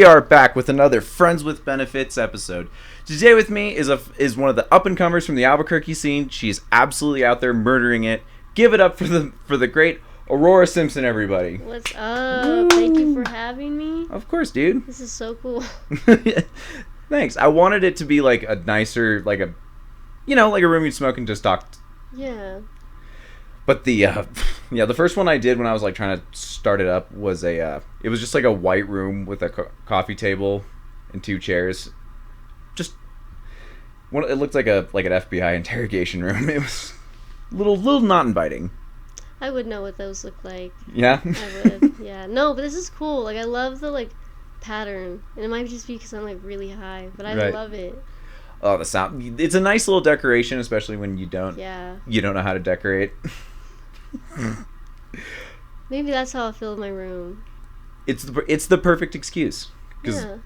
we are back with another Friends with Benefits episode. Today with me is one of the up-and-comers from the Albuquerque scene. She's absolutely out there murdering it. Give it up for the great Aurora Simpson, everybody. What's up? Woo. Thank you for having me. Of course, dude. This is so cool. Thanks. I wanted it to be like a nicer, like a room you'd smoke and just talk. Yeah. But the first one I did when I was like trying to start it up was it was just like a white room with a coffee table and two chairs. Just it looked like an FBI interrogation room. It was a little not inviting. I would know what those look like. Yeah. I would. Yeah. No, but this is cool. Like I love the pattern, and it might just be because I'm really high, but I love it. Oh, the sound! It's a nice little decoration, especially when you don't know how to decorate. Maybe that's how I feel in my room. It's the perfect excuse. Because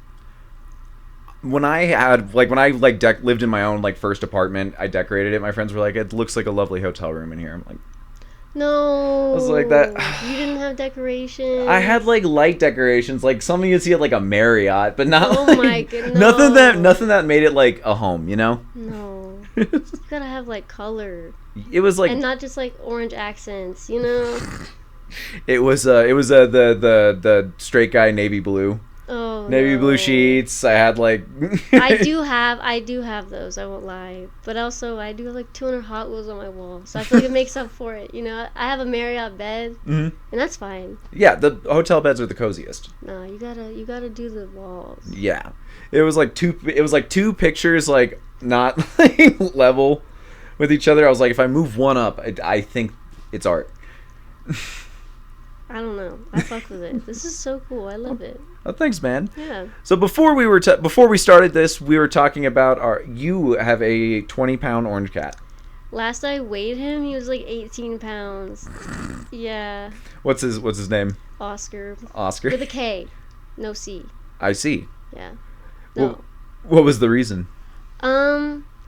when I lived in my own first apartment, I decorated it. My friends were like, "It looks like a lovely hotel room in here." I'm like, no. I was like that. You didn't have decorations. I had light decorations, like something you'd see at a Marriott, but not. Oh my goodness. Nothing that made it a home, you know. No. You gotta have color. It was and not just orange accents, you know. It was the straight guy navy blue. Oh, navy blue sheets. I had I do have those, I won't lie. But also I do have 200 Hot Wheels on my wall. So I feel it makes up for it, you know. I have a Marriott bed, and that's fine. Yeah, the hotel beds are the coziest. No, you gotta do the walls. Yeah. It was two pictures not level with each other. I was like, if I move one up, I think it's art. I don't know. I fuck with it. This is so cool. I love it. Oh, thanks, man. Yeah. So before we started this, we were talking about you have a 20-pound orange cat. Last I weighed him, he was 18 pounds. Yeah. What's his name? Oscar. Oscar. With a K, no C. I see. Yeah. No. Well, what was the reason?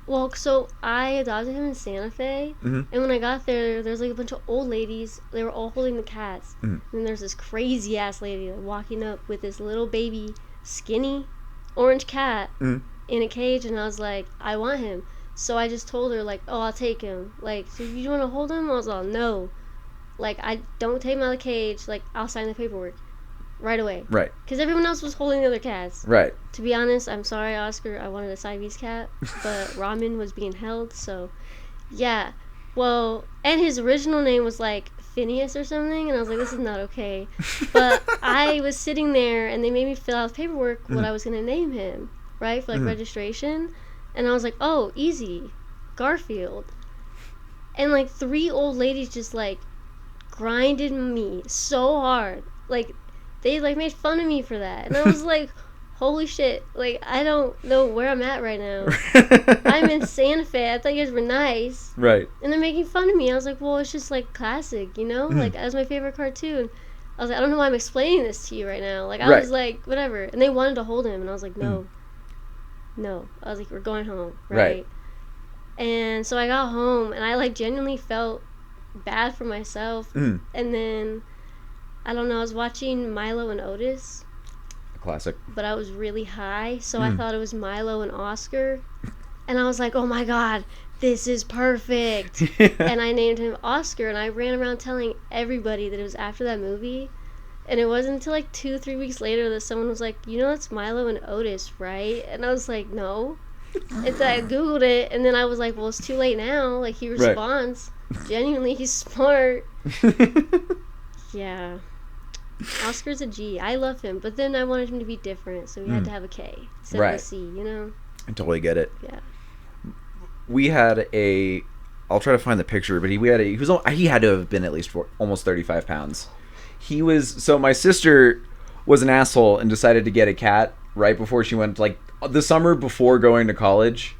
Well, so I adopted him in Santa Fe, and when I got there, there's a bunch of old ladies. They were all holding the cats, and then there's this crazy ass lady walking up with this little baby, skinny, orange cat in a cage, and I was like, I want him. So I just told her oh, I'll take him. So you want to hold him? I was like, no. I don't take him out of the cage. I'll sign the paperwork. Right away. Right. Because everyone else was holding the other cats. Right. To be honest, I'm sorry, Oscar. I wanted a Siamese cat, but Ramen was being held, so yeah. Well, and his original name was Phineas or something, and I was like, this is not okay. But I was sitting there, and they made me fill out the paperwork what I was gonna name him, right, for registration, and I was like, oh, easy, Garfield. And 3 old ladies just grinded me so hard, they made fun of me for that, and I was like, holy shit, I don't know where I'm at right now. I'm in Santa Fe. I thought you guys were nice, right? And they're making fun of me. I was like, well, it's just classic, you know. That was my favorite cartoon. I was like, I don't know why I'm explaining this to you right now. I was like, whatever, and they wanted to hold him, and I was like, no. I was like, we're going home, right? And so I got home, and I genuinely felt bad for myself, and then I don't know, I was watching Milo and Otis. A classic. But I was really high, so I thought it was Milo and Oscar. And I was like, oh my god, this is perfect. And I named him Oscar, and I ran around telling everybody that it was after that movie. And it wasn't until 2-3 weeks later that someone was like, you know that's Milo and Otis, right? And I was like, no. And so I Googled it, and then I was like, well, it's too late now. He responds. Right. Genuinely, he's smart. Yeah. Oscar's a G. I love him, but then I wanted him to be different, so he had to have a K instead of a C, you know? I totally get it. Yeah. We had I'll try to find the picture, but he had to have been at least almost 35 pounds. So my sister was an asshole and decided to get a cat right before she went, the summer before going to college,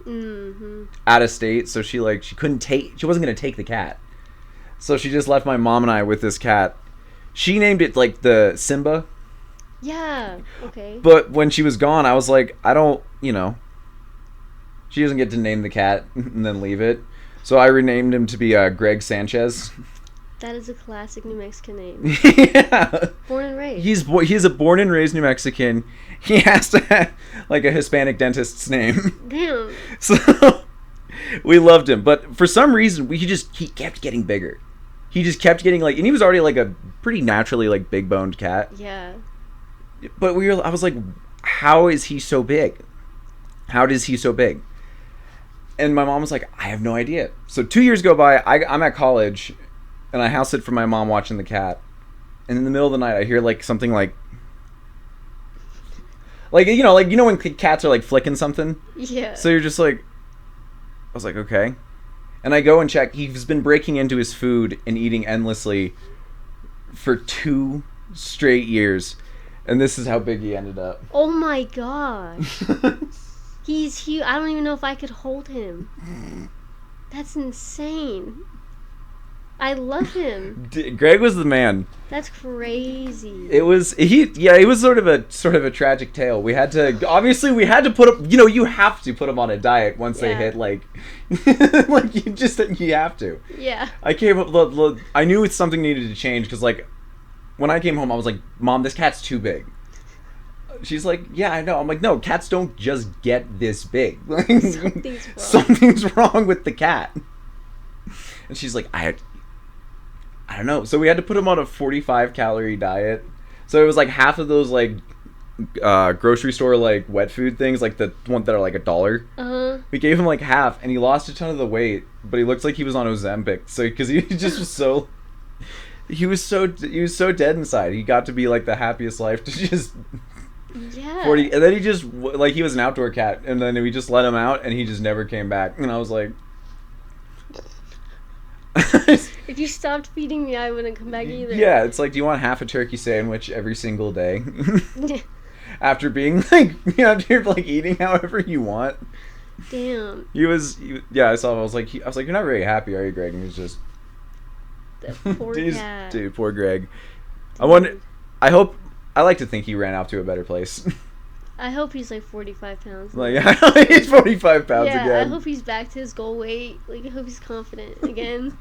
out of state, so she wasn't going to take the cat. So she just left my mom and I with this cat. She named it the Simba. Yeah, okay. But when she was gone, I was like, I don't, she doesn't get to name the cat and then leave it. So I renamed him to be Greg Sanchez. That is a classic New Mexican name. Yeah. Born and raised. He's a born and raised New Mexican. He has to have like a Hispanic dentist's name. Damn. So we loved him, but for some reason he kept getting bigger. He just kept getting like, and he was already like a pretty naturally like big boned cat. Yeah. But I was like, how is he so big? How does he so big? And my mom was like, I have no idea. So 2 years go by. I'm at college, and I house sit for my mom watching the cat. And in the middle of the night, I hear like something like you know when cats are like flicking something. Yeah. So you're just like, I was like, okay. And I go and check. He's been breaking into his food and eating endlessly for 2 straight years. And this is how big he ended up. Oh my gosh. He's huge. I don't even know if I could hold him. That's insane. I love him. Greg was the man. That's crazy. It was sort of a tragic tale. We had to put him, you have to put him on a diet once they hit like like you have to. Yeah. I came up I knew something needed to change because like when I came home I was like, Mom, this cat's too big. She's like, yeah, I know. I'm like, no, cats don't just get this big. Something's wrong with the cat. And she's like, I don't know. So we had to put him on a 45 calorie diet. So it was like half of those like grocery store like wet food things, like the one that are like $1. Uh-huh. We gave him like half, and he lost a ton of the weight, but he looks like he was on Ozempic. So because he just was so. He was so dead inside. He got to be like the happiest life to just. Yeah. 40, and then he just like he was an outdoor cat, and then we just let him out, and he just never came back. And I was like, if you stopped feeding me, I wouldn't come back either. Yeah, it's like, do you want half a turkey sandwich every single day? After being like, after like eating however you want. Damn. I saw him. I was like, you're not very happy, are you, Greg? And he's just. That poor cat. Dude, poor Greg. Dude. I like to think he ran off to a better place. I hope he's like 45 pounds. Like, he's 45 pounds again. Yeah, I hope he's back to his goal weight. Like, I hope he's confident again.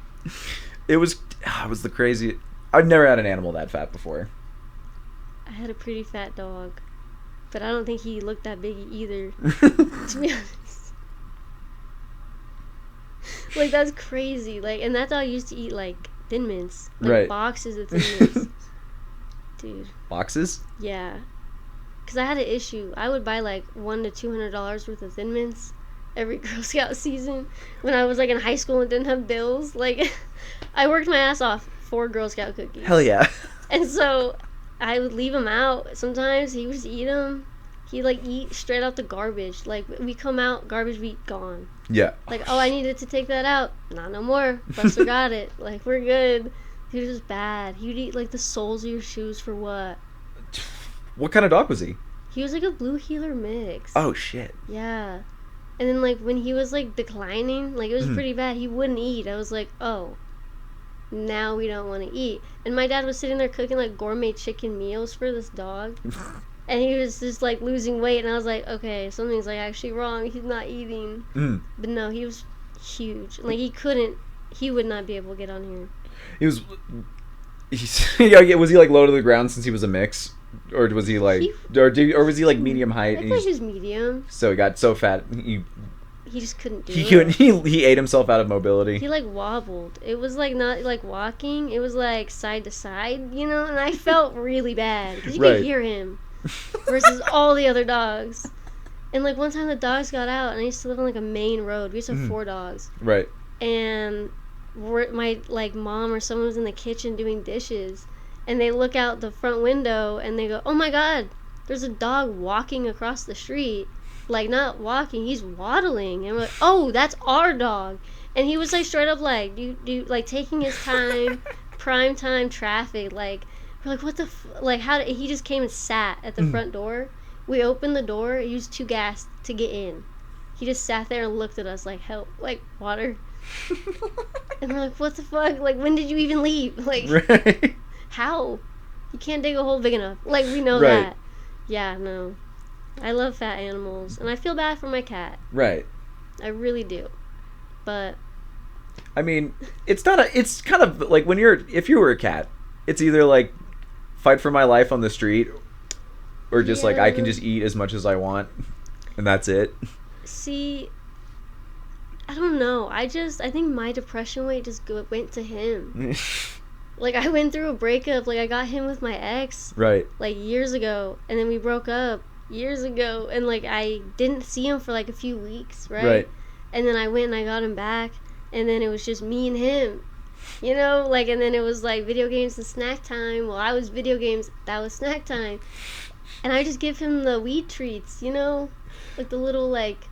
It was the crazy. I've never had an animal that fat before. I had a pretty fat dog, but I don't think he looked that big either. To be honest, like that's crazy. Like, and that dog used to eat like Thin Mints, like right. boxes of Thin Mints. Dude. Boxes? Yeah. Because I had an issue. I would buy like $100 to $200 worth of Thin Mints every Girl Scout season when I was like in high school and didn't have bills. Like, I worked my ass off for Girl Scout cookies. Hell yeah. And so I would leave them out. Sometimes he would just eat them. He'd like eat straight out the garbage. Like, we come out, garbage be gone. Yeah. Like, oh, I needed to take that out. Not no more. Buster got it. Like, we're good. He was just bad. He'd eat like the soles of your shoes for what? What kind of dog was he? He was like a blue heeler mix. Oh shit. Yeah. And then like when he was like declining, like it was pretty bad. He wouldn't eat. I was like, oh, now we don't want to eat. And my dad was sitting there cooking like gourmet chicken meals for this dog. And he was just like losing weight. And I was like, okay, something's like actually wrong. He's not eating. But no, he was huge. Like he would not be able to get on here. Was he like low to the ground since he was a mix, or was he like, or was he like medium height? I think he was medium. So he got so fat he just couldn't do it. He ate himself out of mobility. He like wobbled. It was like not like walking. It was like side to side, and I felt really bad because you could hear him versus all the other dogs. And like one time the dogs got out, and I used to live on like a main road. We used to have 4 dogs. Right. And my like mom or someone was in the kitchen doing dishes, and they look out the front window and they go, oh my god, there's a dog walking across the street. Like, not walking, he's waddling. And we're like, oh, that's our dog. And he was like straight up like do like taking his time, prime time traffic. Like, we're like, what the like, how did he just came and sat at the front door. We opened the door, he was too gassed to get in. He just sat there and looked at us like, help, like, water. And we're like, what the fuck? Like, when did you even leave? Like, right. How? You can't dig a hole big enough. Like, we know that. Yeah, no. I love fat animals. And I feel bad for my cat. Right. I really do. But I mean, it's not a. It's kind of like if you were a cat, it's either like fight for my life on the street, or just like I can just eat as much as I want, and that's it. See, I don't know. I think my depression weight just went to him. Like, I went through a breakup. Like, I got him with my ex. Right. Like, years ago. And then we broke up years ago. And, like, I didn't see him for, like, a few weeks, right? Right. And then I went and I got him back. And then it was just me and him. You know? Like, and then it was, like, video games and snack time. Well, I was video games. That was snack time. And I just give him the weed treats, you know? Like, the little, like,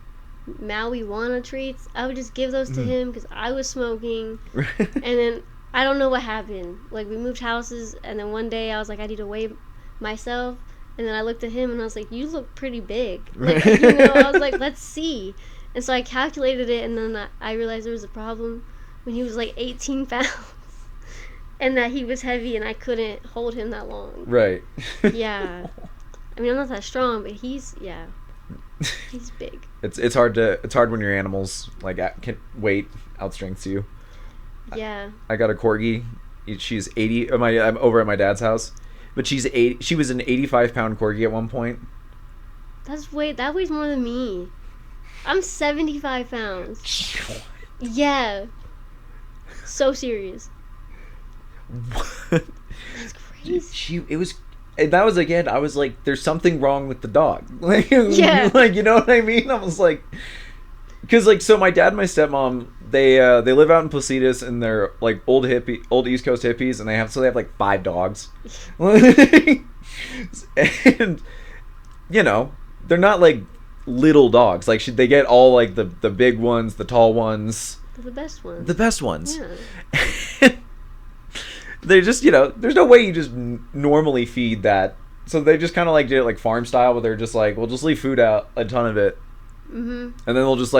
marijuana treats. I would just give those to him because I was smoking. And then I don't know what happened. Like, we moved houses, and then one day I was like, I need to weigh myself. And then I looked at him, and I was like, you look pretty big. Like, you know, I was like, let's see. And so I calculated it, and then I realized there was a problem when he was like 18 pounds. And that he was heavy, and I couldn't hold him that long. Right. Yeah. I mean, I'm not that strong, but he's big. It's hard when your animals like can weight outstrengths you. Yeah. I got a corgi. She's 80. I'm over at my dad's house, but she's 80. She was an 85-pound corgi at one point. That weighs more than me. I'm 75 pounds. Yeah. So serious. What? That's crazy. And that was again. I was like, "There's something wrong with the dog." Like, yeah. Like, you know what I mean? I was like, because like, so my dad and my stepmom, they live out in Placitas, and they're like old East Coast hippies, and they have like 5 dogs, and you know, they're not like little dogs. Like, they get all like the big ones, the tall ones, the best ones. The best ones. Yeah. They just, you know, there's no way you just normally feed that. So they just kind of like did it like farm style, where they're just like, we'll just leave food out, a ton of it, and then they'll just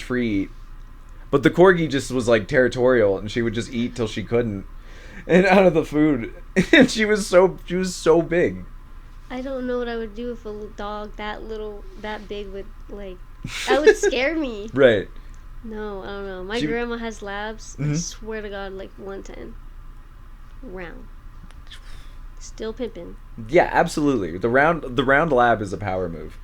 free eat. But the corgi just was like territorial, and she would just eat till she couldn't, and out of the food, and she was so big. I don't know what I would do if a dog that big would like. That would scare me. Right. No, I don't know. My grandma has labs. I swear to God, like 110. Round. Still pimping. Yeah, absolutely. The round lab is a power move.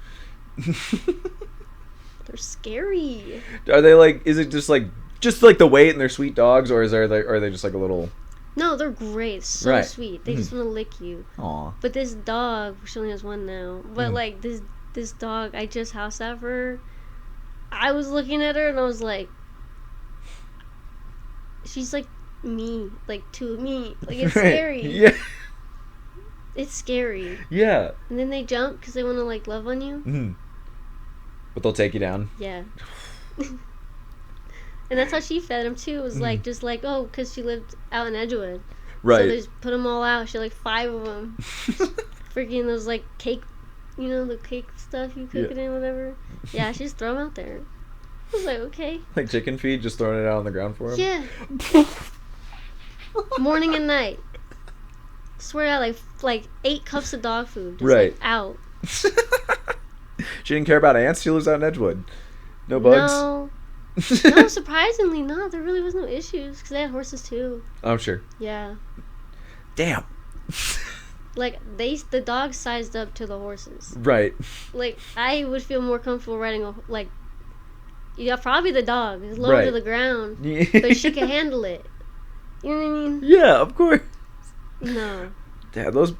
They're scary. Are they like? Is it just like the weight and they're sweet dogs, or are they just like a little? No, they're great. So sweet. They just want to lick you. Aw. But this dog, she only has one now. But like this dog, I just house sat for her. I was looking at her and I was like, she's like me, like to me, like it's scary. Yeah, it's scary. Yeah. And then they jump because they want to like love on you. But they'll take you down. Yeah. And that's how she fed him too. It was like just like, oh, because she lived out in Edgewood, right? So they just put them all out. She had like 5 of them. Freaking those like cake, you know, the cake stuff you cook it in, whatever. Yeah, she just throw them out there. I was like, okay. Like chicken feed, just throwing it out on the ground for him. Yeah. Morning and night. Swear out, like 8 cups of dog food. Just, right. Like, out. She didn't care about ants. She lives out in Edgewood. No bugs. No, surprisingly not. There really was no issues because they had horses too. Oh, sure. Yeah. Damn. Like the dogs sized up to the horses. Right. Like I would feel more comfortable riding probably the dog is lower to the ground, but she could handle it. You know what I mean? Yeah, of course. No. Yeah, those.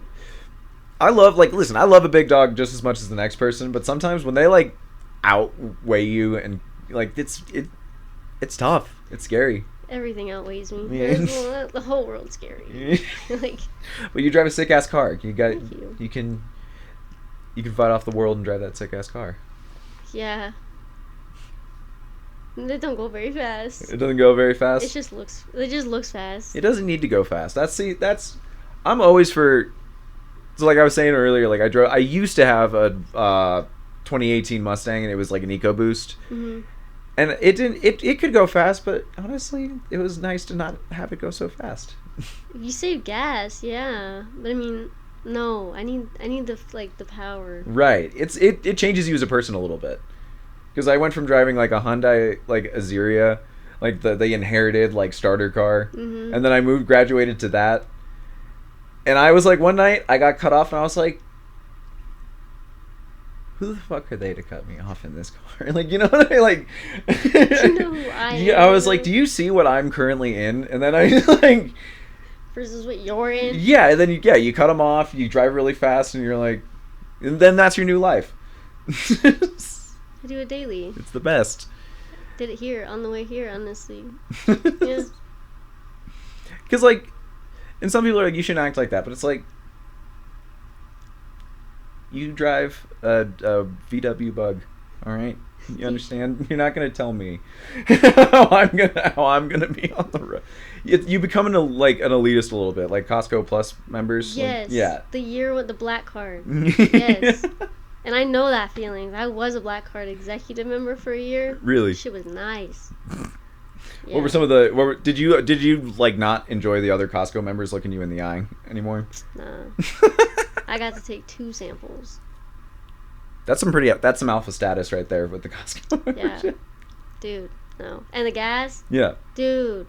I love a big dog just as much as the next person, but sometimes when they like outweigh you and like it's tough. It's scary. Everything outweighs me. Yeah. The whole world's scary. Like. Well, you drive a sick ass car. You can fight off the world and drive that sick ass car. Yeah. It don't go very fast. It doesn't go very fast. It just looks fast. It doesn't need to go fast. I'm always for. So like I was saying earlier, like I used to have a 2018 Mustang, and it was like an EcoBoost. Mm-hmm. And it could go fast, but honestly, it was nice to not have it go so fast. You save gas, yeah. But I mean, no, I need the power. Right. It changes you as a person a little bit. Because I went from driving like a Hyundai like Azuria, like the inherited like starter car. Mm-hmm. And then I graduated to that. And I was like, one night I got cut off and I was like, who the fuck are they to cut me off in this car? Like, you know what I like? You know who I am. Yeah, I was like, do you see what I'm currently in? And then I like, versus what you're in. yeah, and then you cut them off, you drive really fast, and you're like, and then that's your new life. I do it daily. It's the best. Did it here on the way here, honestly. Yeah. Because like, and some people are like, you shouldn't act like that, but it's like, you drive a VW Bug, all right? You understand? You're not gonna tell me how I'm gonna be on the road. You become an elitist a little bit, like Costco Plus members. Yes. Like, yeah. The year with the black card. Yes. And I know that feeling. I was a black card executive member for a year. Really? Shit was nice. Yeah. What were some of the? Did you like not enjoy the other Costco members looking you in the eye anymore? Nah. I got to take 2 samples. That's some alpha status right there with the Costco membership. Yeah. Dude, no. And the gas? Yeah. Dude,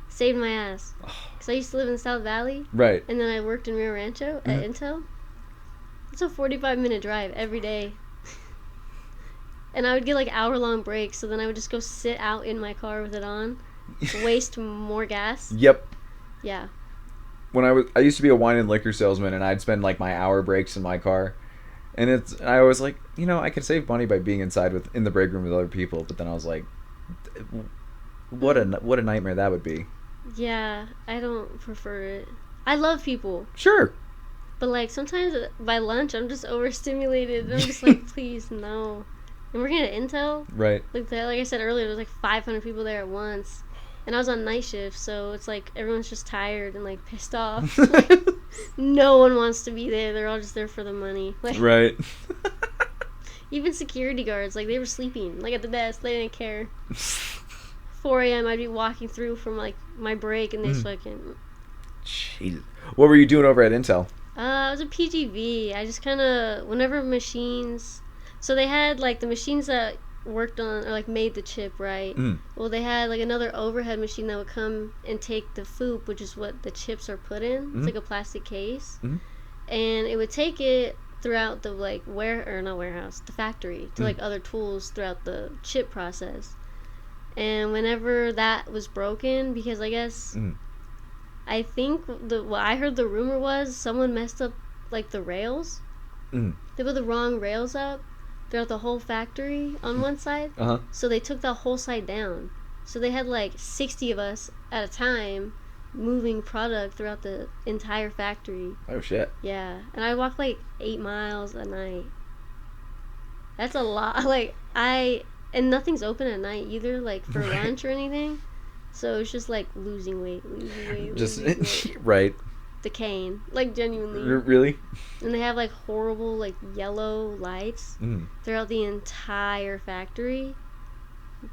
saved my ass. Because I used to live in South Valley. Right. And then I worked in Rio Rancho at Intel. It's a 45-minute drive every day. And I would get like hour-long breaks, so then I would just go sit out in my car with it on, waste more gas. Yep. Yeah. When I used to be a wine and liquor salesman, and I'd spend like my hour breaks in my car, and I was like, I could save money by being in the break room with other people, but then I was like, what a nightmare that would be. Yeah, I don't prefer it. I love people. Sure. But like sometimes by lunch I'm just overstimulated, and I'm just like, please no. And working at Intel, right? Like I said earlier, there was like 500 people there at once. And I was on night shift, so it's like everyone's just tired and like pissed off. Like, no one wants to be there. They're all just there for the money. Like, right. Even security guards, like they were sleeping, like at the desk. They didn't care. 4 a.m. I'd be walking through from like my break, and they fucking. Jesus. What were you doing over at Intel? I was a PGV. I just kind of whenever machines. So they had like the machines that worked on or like made the chip, right? Well, they had like another overhead machine that would come and take the FOUP, which is what the chips are put in. It's like a plastic case, and it would take it throughout the like the factory to like other tools throughout the chip process. And whenever that was broken, because I guess I think what I heard the rumor was someone messed up like the rails. They put the wrong rails up throughout the whole factory on one side. So they took the whole side down. So they had like 60 of us at a time moving product throughout the entire factory. Oh shit. Yeah. And I walked like 8 miles a night. That's a lot. Like and nothing's open at night either, like for lunch or anything. So it's just like losing weight. Just right. Decaying, like genuinely. Really? And they have like horrible like yellow lights throughout the entire factory,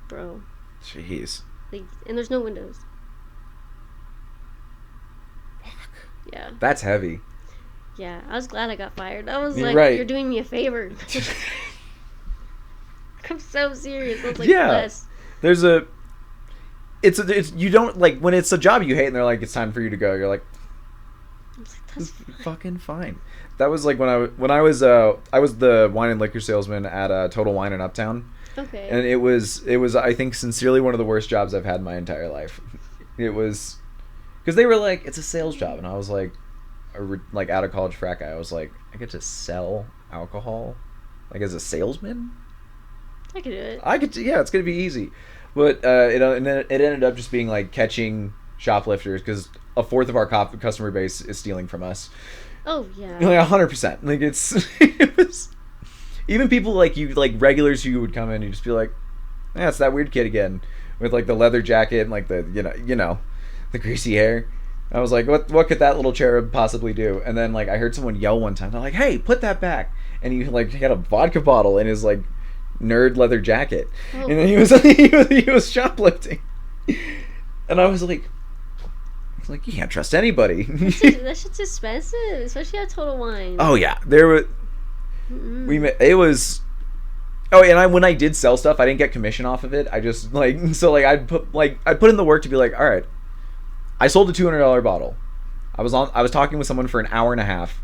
bro. Jeez. Like, and there's no windows. Fuck. Yeah. That's heavy. Yeah, I was glad I got fired. I was like, right. You're doing me a favor. I'm so serious. I was like, yeah. Bless. There's it's you don't like when it's a job you hate and they're like it's time for you to go. You're like. That's fucking fine. That was like when I was the wine and liquor salesman at Total Wine in Uptown. Okay. And it was I think sincerely one of the worst jobs I've had in my entire life. It was because they were like it's a sales job, and I was like out of college frat guy. I was like I get to sell alcohol like as a salesman. I could do it. Yeah, it's gonna be easy, but it ended up just being like catching shoplifters because a fourth of our customer base is stealing from us. Oh yeah. Like 100%. Like it was even people like you, like regulars who would come in, and just be like, "Yeah, it's that weird kid again," with like the leather jacket and like the you know, the greasy hair. I was like, what could that little cherub possibly do? And then like I heard someone yell one time. They're like, "Hey, put that back!" And he like had a vodka bottle in his like nerd leather jacket, and then he was shoplifting, and I was like. Like you can't trust anybody. That shit's expensive, especially at Total Wine. Oh yeah, there were. It was. Oh, and when I did sell stuff, I didn't get commission off of it. I just I'd put in the work to be like, all right, I sold a $200 bottle. I was talking with someone for an hour and a half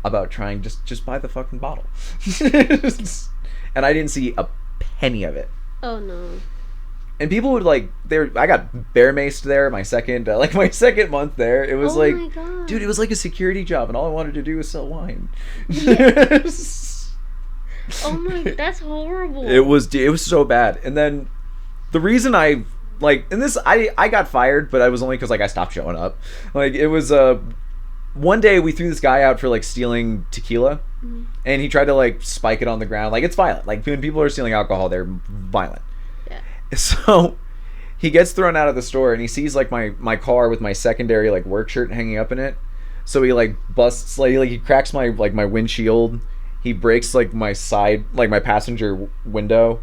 about trying just buy the fucking bottle, and I didn't see a penny of it. Oh no. And people would I got bear maced there my second month there. It was my God. Dude, it was like a security job, and all I wanted to do was sell wine. Yeah. Oh my, that's horrible. It was so bad. And then the reason I got fired, but I was only because I stopped showing up. It was one day we threw this guy out for stealing tequila, and he tried to spike it on the ground. It's violent. When people are stealing alcohol, they're violent. Yeah. So he gets thrown out of the store, and he sees my car with my secondary work shirt hanging up in it. So he busts he cracks my my windshield. He breaks my side my passenger window,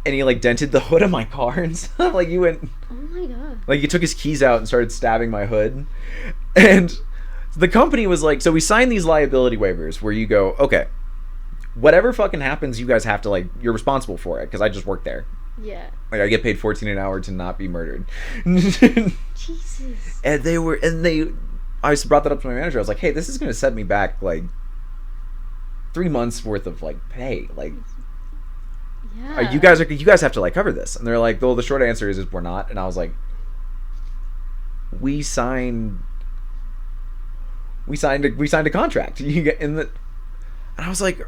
and he dented the hood of my car and stuff. He went. Oh my God. He took his keys out and started stabbing my hood, and the company was so we signed these liability waivers where you go, okay, whatever fucking happens, you guys have to you're responsible for it because I just work there. Yeah. I get paid $14 an hour to not be murdered. Jesus. And I brought that up to my manager. I was like, hey, this is gonna set me back 3 months worth of pay. Yeah. You guys have to cover this. And they're like, well, the short answer is we're not. And I was like, we signed a contract. You get in the, and I was like,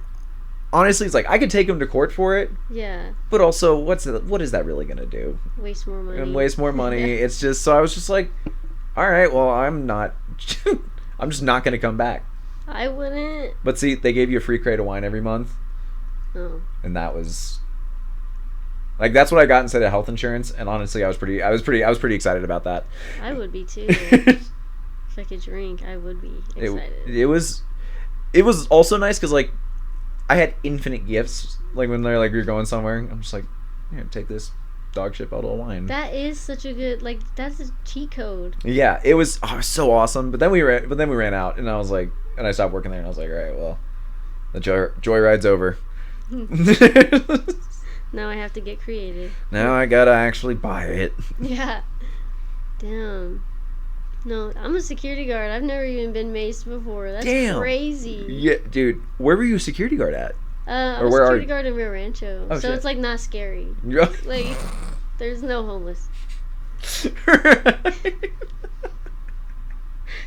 honestly, it's I could take him to court for it. Yeah. But also, what is that really gonna do? Waste more money. And waste more money. It's just, so I was just like, all right, well, I'm just not gonna come back. I wouldn't. But see, they gave you a free crate of wine every month. Oh. And that was that's what I got instead of health insurance. And honestly, I was pretty excited about that. I would be too. If I could drink, I would be excited. It was also nice because I had infinite gifts. When they're you're going somewhere, I'm just here, take this dog shit bottle of wine. That is such a good that's a cheat code. Yeah, it was so awesome. But then we ran out, and I was and I stopped working there, and I was all right, well, the joyride's over. Now I have to get creative. Now I gotta actually buy it. Yeah. Damn. No, I'm a security guard. I've never even been maced before. That's crazy. Yeah, dude. Where were you a security guard at? I'm a security guard in Rio Rancho. Oh, so shit. It's not scary. There's no homeless.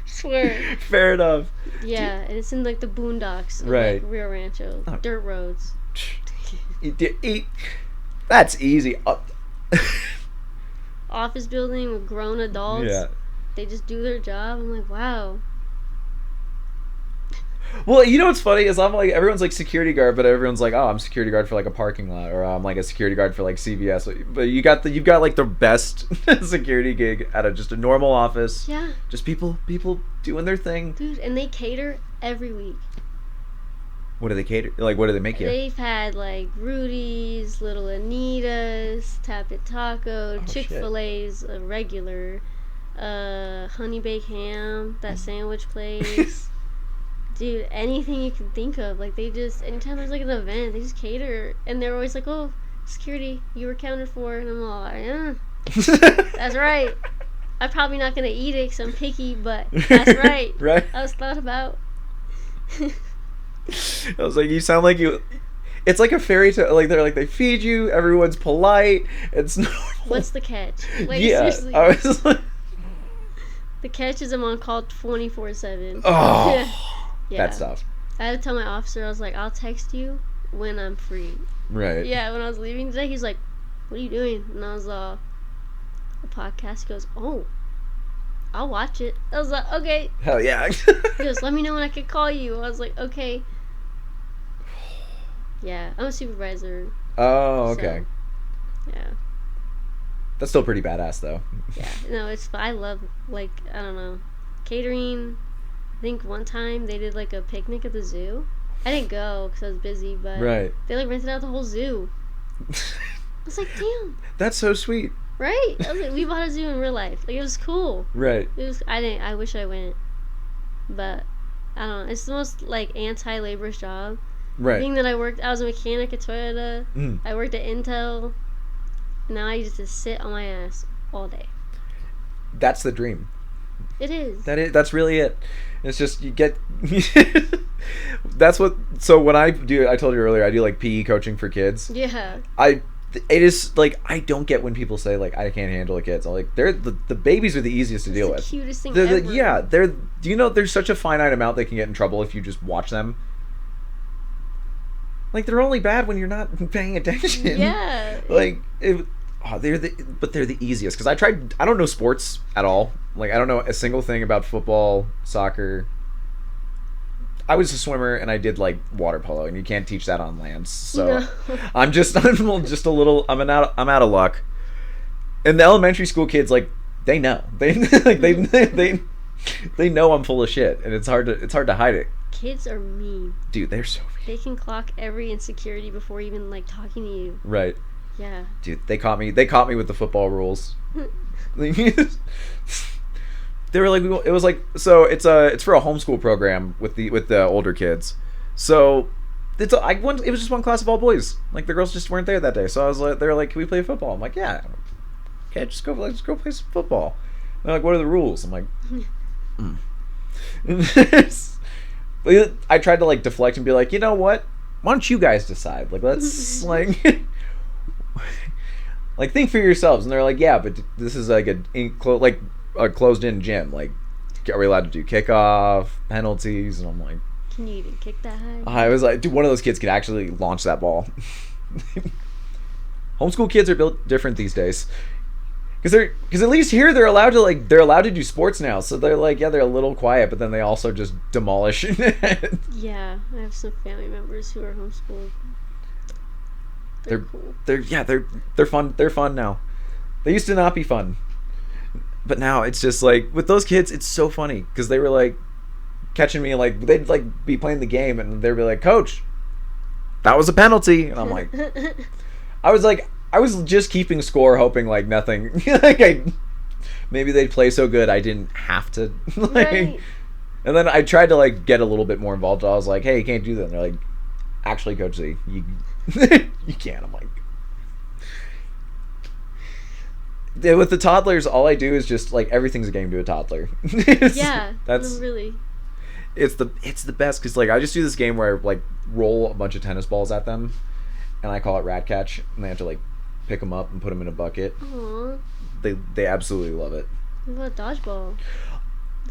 Swear. Fair enough. Yeah, and it's in the boondocks of Rio Rancho. Oh. Dirt roads. That's easy. Office building with grown adults. Yeah. They just do their job. I'm like, wow. Well, you know what's funny is I'm everyone's security guard, but everyone's oh, I'm security guard for a parking lot, or I'm a security guard for CVS. But you've got the best security gig at just a normal office. Yeah. Just people doing their thing. Dude, and they cater every week. What do they cater? What do they make you? They've had Rudy's, Little Anita's, Tap It Taco, Chick-fil-A's, a regular, Honey Baked Ham, that sandwich place. Dude, anything you can think of. They just, anytime there's an event, they just cater. And they're always oh, security, you were counted for. And I'm all, yeah. That's right. I'm probably not going to eat it because I'm picky, but that's right. Right. I was thought about. I was you sound like you. It's a fairy tale. They're they feed you. Everyone's polite. It's normal. What's the catch? Yeah, seriously. I was the catch is I'm on call 24/7. Oh, yeah. That stuff. I had to tell my officer. I was I'll text you when I'm free. Right. Yeah. When I was leaving today, he's like, "What are you doing?" And I was a podcast. He goes, "Oh, I'll watch it." I was like, "Okay." Hell yeah. He goes, "Let me know when I can call you." I was like, "Okay." Yeah, I'm a supervisor. Oh, okay. So, yeah. That's still pretty badass, though. Yeah, no, it's. I love I don't know, catering. I think one time they did a picnic at the zoo. I didn't go because I was busy, but they rented out the whole zoo. I was like, damn. That's so sweet. Right? I was we bought a zoo in real life. It was cool. Right. It was. I wish I went, but I don't know. It's the most anti-laborist job. Right. Being that I was a mechanic at Toyota. I worked at Intel. Now I just sit on my ass all day. That's the dream. It is. That's really it. It's just you get. That's what. So when I told you earlier, I do like PE coaching for kids. Yeah. It is like I don't get when people say like I can't handle the kids. I'm like the babies are the easiest to deal with. The cutest thing ever. Do you know there's such a finite amount they can get in trouble if you just watch them. Like they're only bad when you're not paying attention. Yeah. Like they're the easiest because I don't know sports at all. Like I don't know a single thing about football, soccer. I was a swimmer and I did like water polo, and you can't teach that on land. So No. I'm just a little I'm out of luck. And the elementary school kids, like they know they like they know I'm full of shit, and it's hard to hide it. Kids are mean. Dude, they're so mean. They can clock every insecurity before even like talking to you. Right. Yeah. Dude, they caught me with the football rules. They were like, it was like, so it's for a homeschool program with the older kids. So it was just one class of all boys. Like the girls just weren't there that day. So I was like, they were like, can we play football? I'm like, yeah. Okay, let's go play some football. And they're like, what are the rules? I'm like, I tried to like deflect and be like, you know what? Why don't you guys decide? Like let's like like think for yourselves. And they're like, yeah, but this is like a closed-in gym. Like, are we allowed to do kickoff penalties? And I'm like, can you even kick that high? I was like, dude, one of those kids could actually launch that ball. Homeschool kids are built different these days, because at least here they're allowed to do sports now. So they're like, yeah, they're a little quiet, but then they also just demolish. Yeah, I have some family members who are homeschooled. They're cool. They're fun. They're fun now. They used to not be fun. But now it's just like with those kids, it's so funny because they were like catching me, like they'd like be playing the game and they'd be like, "Coach, that was a penalty," and I'm like, I was just keeping score, hoping like nothing, like maybe they'd play so good I didn't have to, like. Right. And then I tried to like get a little bit more involved. I was like, "Hey, you can't do that." And they're like, "Actually, Coach Z, you you can't." I'm like. With the toddlers, all I do is just like everything's a game to a toddler. That's really. It's the best because like I just do this game where I like roll a bunch of tennis balls at them, and I call it rat catch, and they have to like pick them up and put them in a bucket. Aww. They absolutely love it. What about dodgeball?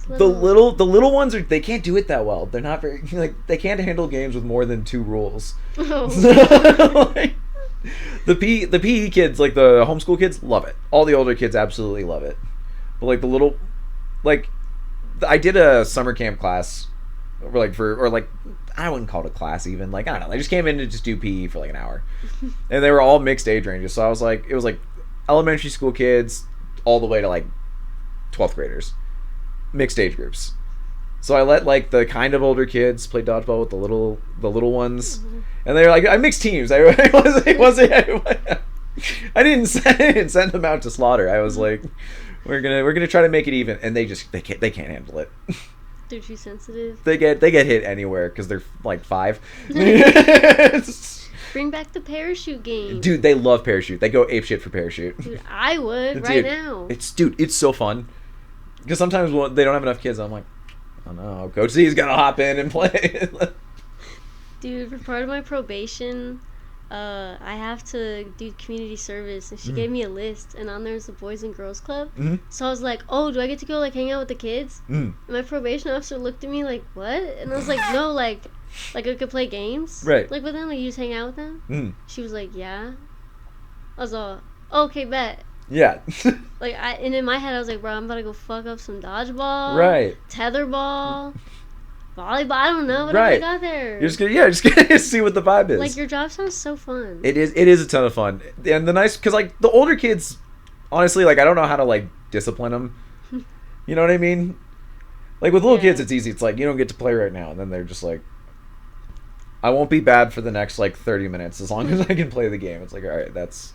The little ones they can't do it that well. They're not very like they can't handle games with more than 2 rules. Oh. So, like, the PE kids, like the homeschool kids, love it. All the older kids absolutely love it. But like the little, like, I did a summer camp class, or I wouldn't call it a class even. Like I don't know, they just came in to just do PE for like an hour, and they were all mixed age ranges. So I was like, it was like elementary school kids all the way to like 12th graders, mixed age groups. So I let like the kind of older kids play dodgeball with the little ones, and they were like, I mixed teams. I didn't send them out to slaughter. I was like, we're gonna try to make it even, and they can't handle it. They're too sensitive. They get hit anywhere because they're like 5. Bring back the parachute game. Dude, they love parachute. They go apeshit for parachute. Dude, I would right now. It's so fun. Because sometimes when they don't have enough kids, I'm like, oh no, Coach Z's gotta hop in and play. Dude, for part of my probation, I have to do community service, and she gave me a list, and on there's the Boys and Girls Club. So I was like, oh, do I get to go like hang out with the kids? And my probation officer looked at me like, what? And I was like, no, like I could play games, right? Like with them, like you just hang out with them. She was like, yeah. I was all, okay, bet. Yeah. And in my head I was like, bro, I'm about to go fuck up some dodgeball, right? Tetherball, volleyball. I don't know, whatever I got there. You're just gonna see what the vibe is. Like your job sounds so fun. It is a ton of fun, and the nice because like the older kids, honestly, like I don't know how to like discipline them. You know what I mean? Like with little kids, it's easy. It's like you don't get to play right now, and then they're just like, I won't be bad for the next like 30 minutes as long as I can play the game. It's like, all right, that's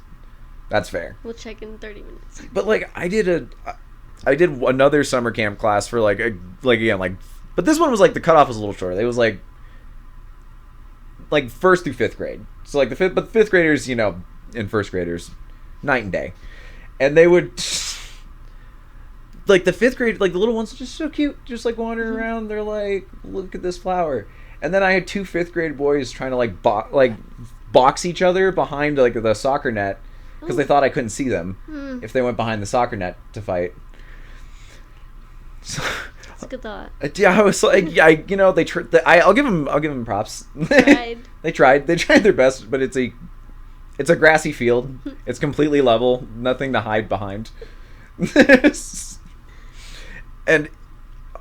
fair. We'll check in 30 minutes. But like I did another summer camp class for but this one was like the cutoff was a little short. It was like like 1st through 5th grade. So like the fifth graders, and 1st graders, night and day. And they would, like the 5th grade, like the little ones are just so cute, just like wandering around. They're like, look at this flower. And then I had 2 5th grade boys trying to like box each other behind like the soccer net because they thought I couldn't see them if they went behind the soccer net to fight. So, that's a good thought. Yeah, I was like, I'll give them props. They tried their best, but it's a grassy field. It's completely level, nothing to hide behind. And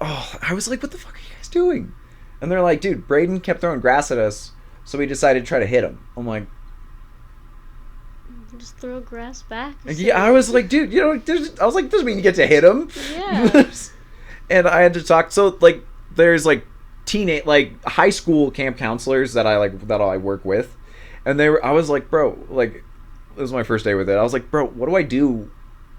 I was like, what the fuck are you guys doing? And they're like, dude, Braden kept throwing grass at us, so we decided to try to hit him. I'm like, just throw grass back. Yeah, I was like, dude, doesn't mean you get to hit him. Yeah. And I had to talk. So like, there's like high school camp counselors that I work with, and I was like, bro, like, this was my first day with it. I was like, bro, what do I do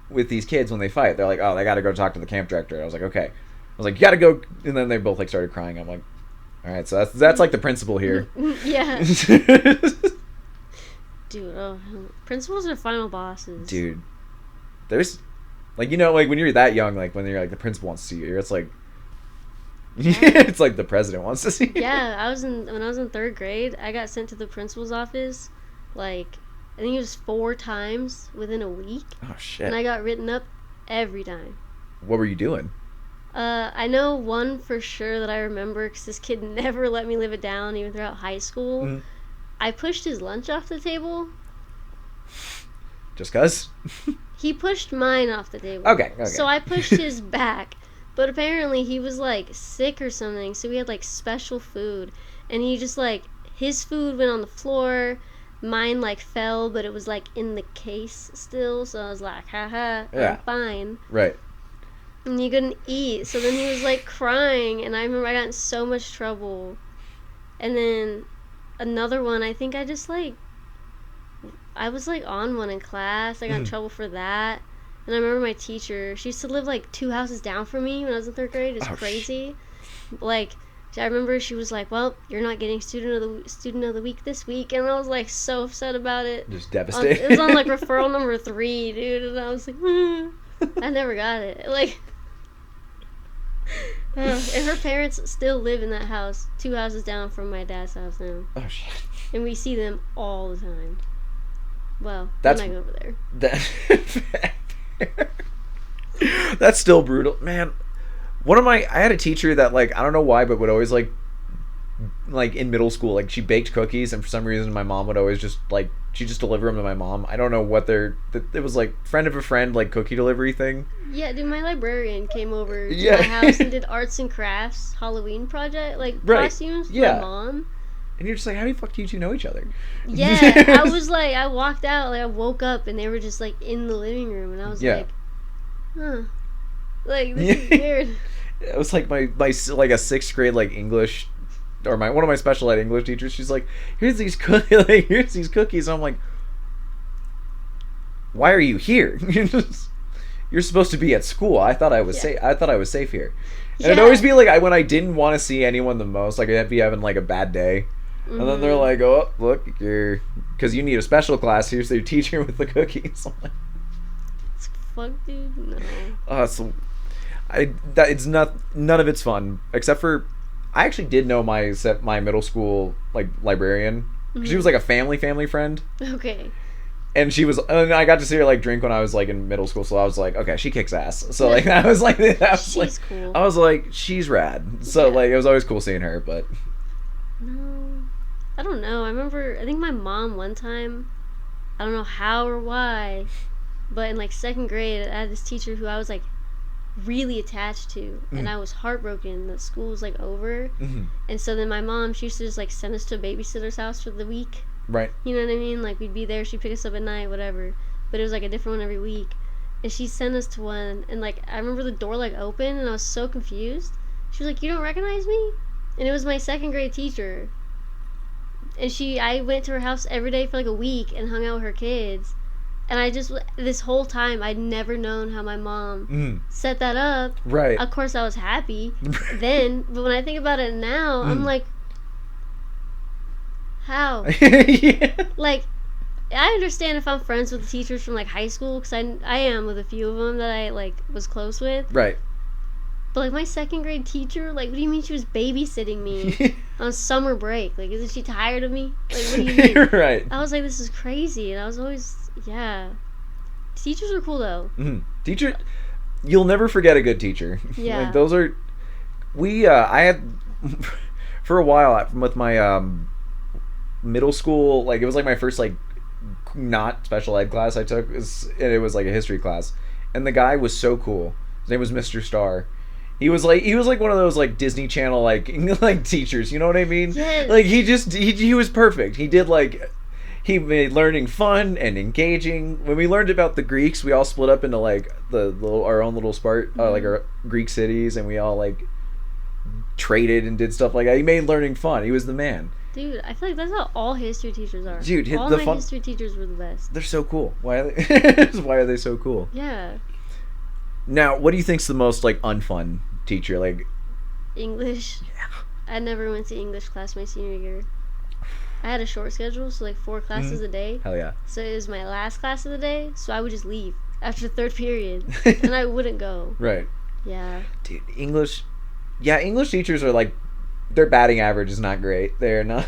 with these kids when they fight? They're like, oh, they got to go talk to the camp director. I was like, okay. I was like, you got to go. And then they both like started crying. I'm like, all right, so that's like the principal here. Yeah. Dude, principals are final bosses. Dude, there's like, like when you're that young, like when you're like the principal wants to see you, it's like it's like the president wants to see you. Yeah, when I was in 3rd grade, I got sent to the principal's office like I think it was 4 times within a week. Oh shit. And I got written up every time. What were you doing? I know one for sure that I remember because this kid never let me live it down even throughout high school. Mm-hmm. I pushed his lunch off the table. Just 'cause? He pushed mine off the table. Okay. So I pushed his back. But apparently he was like sick or something, so we had like special food. And he just like, his food went on the floor, mine like fell, but it was like in the case still. So I was like, haha, I'm fine. Right. And he couldn't eat. So then he was like crying, and I remember I got in so much trouble. And then another one, I think I was like on one in class. I got in trouble for that. And I remember my teacher, she used to live like 2 houses down from me when I was in 3rd grade. It's crazy. Like, I remember she was like, well, you're not getting student of the week this week. And I was like so upset about it. Just devastated. It was on like referral number 3, dude. And I was like, I never got it. Like, and her parents still live in that house 2 houses down from my dad's house now. Oh shit. And we see them all the time. Well, when I go over there. That's still brutal, man. I had a teacher that like, I don't know why, but would always like in middle school, like she baked cookies, and for some reason my mom would always just like, she just deliver them to my mom. I don't know what it was like, friend of a friend, like cookie delivery thing. Yeah, dude, my librarian came over to my house and did arts and crafts Halloween project, like costumes for my mom. And you're just like, how the fuck do you two know each other? Yeah, I was like, I walked out, like I woke up and they were just like in the living room, and I was like, huh, like this is weird. It was like my like a 6th grade like English, or one of my special ed English teachers. She's like, here's these cookies. I'm like, why are you here? You're supposed to be at school. I thought I was safe. I thought I was safe here. And it'd always be like when I didn't want to see anyone the most, like I'd be having like a bad day. And then they're like, oh, look, because you need a special class. Here's their teacher with the cookies. I'm like, fuck, dude, no. It's not, none of it's fun, except for, I actually did know my middle school, like, librarian. She was like a family friend. Okay. And and I got to see her like drink when I was like in middle school, so I was like, okay, she kicks ass. So like she's cool. I was like, she's rad. So like it was always cool seeing her, but no, I don't know. I think my mom one time, I don't know how or why, but in like 2nd grade, I had this teacher who I was like really attached to, and I was heartbroken that school was like over. And so then my mom, she used to just like send us to a babysitter's house for the week. Right. You know what I mean? Like, we'd be there, she'd pick us up at night, whatever. But it was, like, a different one every week. And she sent us to one, and, like, I remember the door, like, open, and I was so confused. She was like, you don't recognize me? And it was my 2nd grade teacher. And I went to her house every day for, like, a week and hung out with her kids. And this whole time, I'd never known how my mom set that up. Right. Of course, I was happy then. But when I think about it now, I'm like, How? Yeah. Like, I understand if I'm friends with the teachers from, like, high school, because I am with a few of them that I, like, was close with. Right. But, like, my second grade teacher, like, what do you mean she was babysitting me on summer break? Like, isn't she tired of me? Like, what do you mean? Right. I was like, this is crazy. And I was always, yeah. Teachers are cool, though. Mm-hmm. Teacher, you'll never forget a good teacher. Yeah. Like, those are... I had... For a while, with my middle school, like, it was, like, my first, like, not special ed class I took. And it was, like, a history class. And the guy was so cool. His name was Mr. Starr. He was like one of those like Disney Channel like teachers, you know what I mean? Yes. Like he was perfect. He made learning fun and engaging. When we learned about the Greeks, we all split up into like our own little like our Greek cities, and we all like traded and did stuff like that. He made learning fun. He was the man. Dude, I feel like that's how all history teachers are. Dude, all my history teachers were the best. They're so cool. Why are they? Why are they so cool? Yeah. Now, what do you think's the most like unfun teacher? Like English. Yeah. I never went to English class my senior year. I had a short schedule, so like 4 classes a day. Hell yeah. So it was my last class of the day, so I would just leave after the third period, and I wouldn't go. Right. Yeah. Dude, English teachers are like, their batting average is not great. They're not.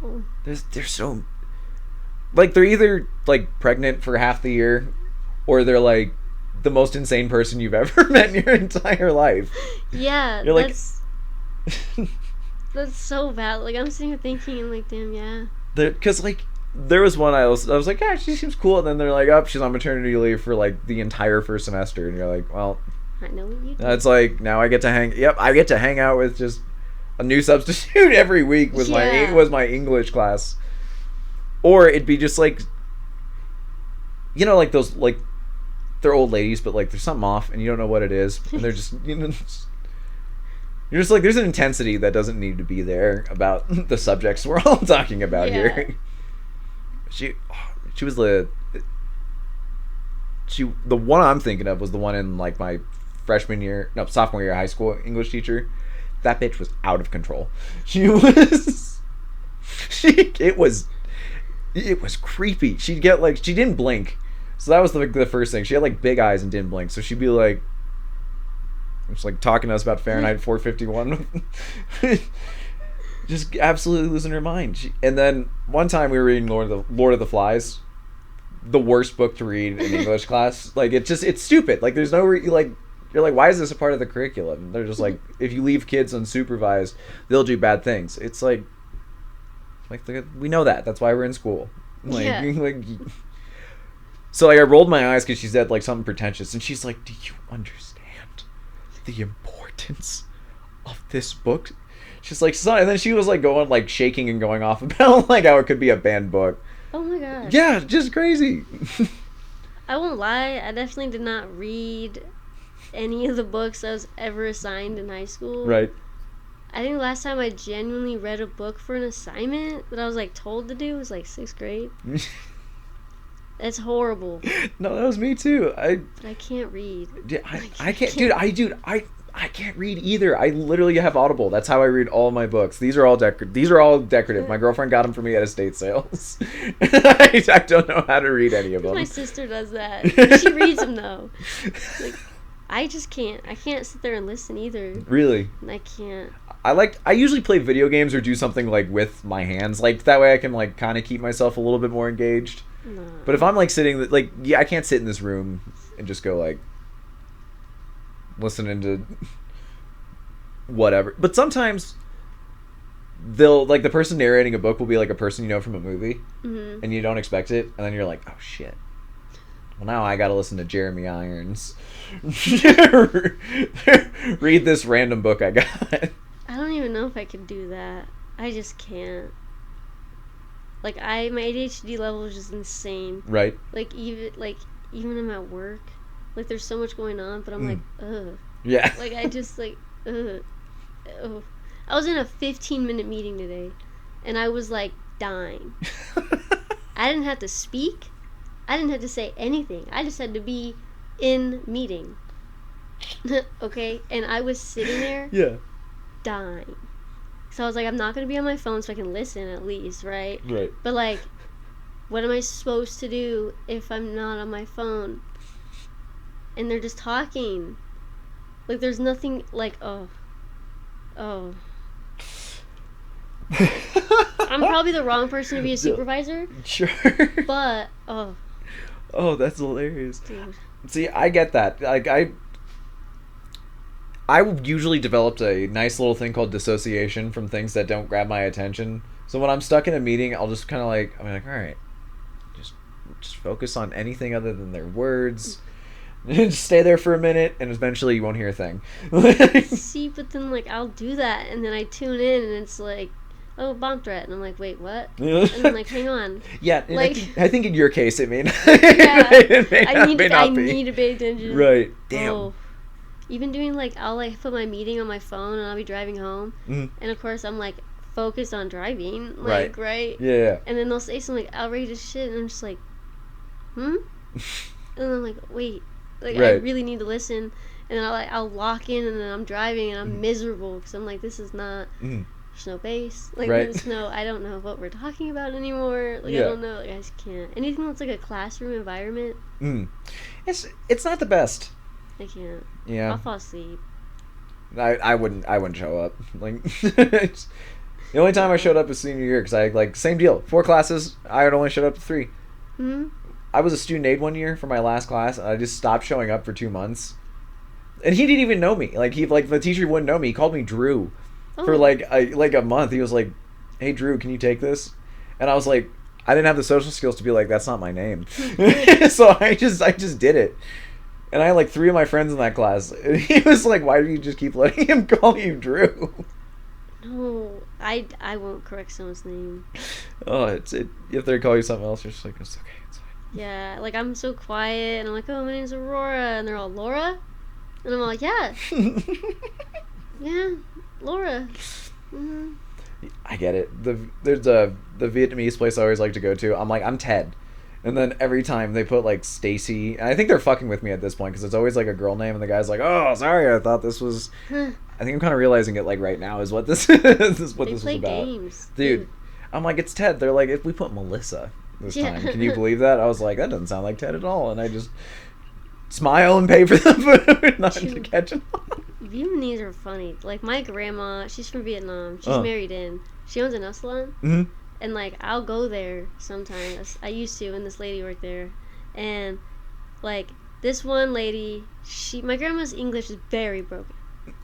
Oh. They're so, like, they're either like pregnant for half the year, or they're like the most insane person you've ever met in your entire life. Yeah, You're like, that's so bad. Like, I'm sitting here thinking, I'm like, damn, yeah. Because like there was one I was like, yeah, she seems cool, and then they're like, oh, she's on maternity leave for like the entire first semester, and you're like, well, I know what you do. that's like, now I get to hang out with just a new substitute every week with my English class. Or it'd be just like, you know, like those, like, they're old ladies, but like there's something off and you don't know what it is, and they're just, you know, you're just like, there's an intensity that doesn't need to be there about the subjects we're all talking about here. The one I'm thinking of was the one in like my sophomore year of high school English teacher. That bitch was out of control. It was creepy. She didn't blink. So that was the first thing. She had like big eyes and didn't blink. So she'd be like, just like talking to us about Fahrenheit 451. Just absolutely losing her mind. And then one time we were reading Lord of the Flies, the worst book to read in English class. Like, it's stupid. Like, there's no you're like, why is this a part of the curriculum? And they're just like, if you leave kids unsupervised, they'll do bad things. It's like we know that. That's why we're in school. Like, so like I rolled my eyes because she said like something pretentious, and she's like, do you understand the importance of this book? She's like, son, and then she was like going, like shaking and going off about like how it could be a banned book. Oh my god. Yeah, just crazy. I won't lie, I definitely did not read any of the books I was ever assigned in high school. Right. I think the last time I genuinely read a book for an assignment that I was like told to do was like 6th grade. That's horrible. No, that was me too. But I can't read. I can't, dude. I can't read either. I literally have Audible. That's how I read all my books. These are all decorative. My girlfriend got them for me at estate sales. I don't know how to read any of them. My sister does that. She reads them though. Like, I just can't. I can't sit there and listen either. Really? I can't. I usually play video games or do something like with my hands. Like that way I can like kind of keep myself a little bit more engaged. No. But if I'm like sitting like, yeah, I can't sit in this room and just go like listening to whatever. But sometimes they'll like, the person narrating a book will be like a person you know from a movie, and you don't expect it, and then you're like, oh shit, well now I gotta listen to Jeremy Irons read this random book I got. I don't even know if I could do that. I just can't. Like, my ADHD level is just insane. Right. Like even in my work, like there's so much going on, but I'm like, ugh. Yeah. Like I just like, ugh. Ugh. I was in a 15-minute meeting today, and I was like dying. I didn't have to speak. I didn't have to say anything. I just had to be in meeting. Okay? And I was sitting there dying. So I was like, I'm not gonna be on my phone so I can listen at least, right? Right. But like, what am I supposed to do if I'm not on my phone? And they're just talking. Like, there's nothing, like, oh. I'm probably the wrong person to be a supervisor. Sure. But, oh. Oh, that's hilarious. Dude. See, I get that. Like, I usually developed a nice little thing called dissociation from things that don't grab my attention. So when I'm stuck in a meeting, I'll just kind of like, I'm like, all right, just focus on anything other than their words. Just stay there for a minute, and eventually you won't hear a thing. See, but then, like, I'll do that, and then I tune in, and it's like, oh, bomb threat. And I'm like, wait, what? And I'm like, hang on. Yeah, like, I think in your case it may not. Yeah, I need be. to pay attention. Right. Damn. Oh. Even doing, like, I'll, like, put my meeting on my phone, and I'll be driving home. Mm-hmm. And, of course, I'm, like, focused on driving. Like, right? Yeah. And then they'll say some, like, outrageous shit, and I'm just like, and then I'm like, wait. Like, I really need to listen. And then I'll lock in, and then I'm driving, and I'm miserable, because I'm like, this is not... There's no bass. Like, there's no... I don't know what we're talking about anymore. Like, I don't know. Like, I just can't. Anything that's, like, a classroom environment... It's not the best. I can't. Yeah. I'll fall asleep. I wouldn't show up. Like, the only time I showed up is senior year, because I, like, same deal. 4 classes, I had only showed up to 3. I was a student aide one year for my last class, and I just stopped showing up for 2 months. And he didn't even know me. Like, the teacher wouldn't know me. He called me Drew for like a month. He was like, "Hey Drew, can you take this?" And I was like, I didn't have the social skills to be like, that's not my name. So I just did it. And I had like 3 of my friends in that class. And he was like, "Why do you just keep letting him call you Drew?" No, I won't correct someone's name. Oh, if they call you something else, you're just like, it's okay, it's fine. Yeah, like, I'm so quiet, and I'm like, oh, my name's Aurora, and they're all, Laura? And I'm like, yeah. Yeah, Laura. Mm-hmm. I get it. There's the Vietnamese place I always like to go to. I'm like, I'm Ted. And then every time they put like Stacy, and I think they're fucking with me at this point because it's always like a girl name, and the guy's like, "Oh, sorry, I thought this was." I think I'm kind of realizing it like right now is what this is what they this play is about, games, dude. I'm like, it's Ted. They're like, if we put Melissa this time, can you believe that? I was like, that doesn't sound like Ted at all, and I just smile and pay for the food, not to catch them. Vietnamese are funny. Like, my grandma, she's from Vietnam. She's married in. She owns a nail salon. Mm-hmm. And, like, I'll go there sometimes. I used to when this lady worked there. And, like, this one lady, my grandma's English is very broken.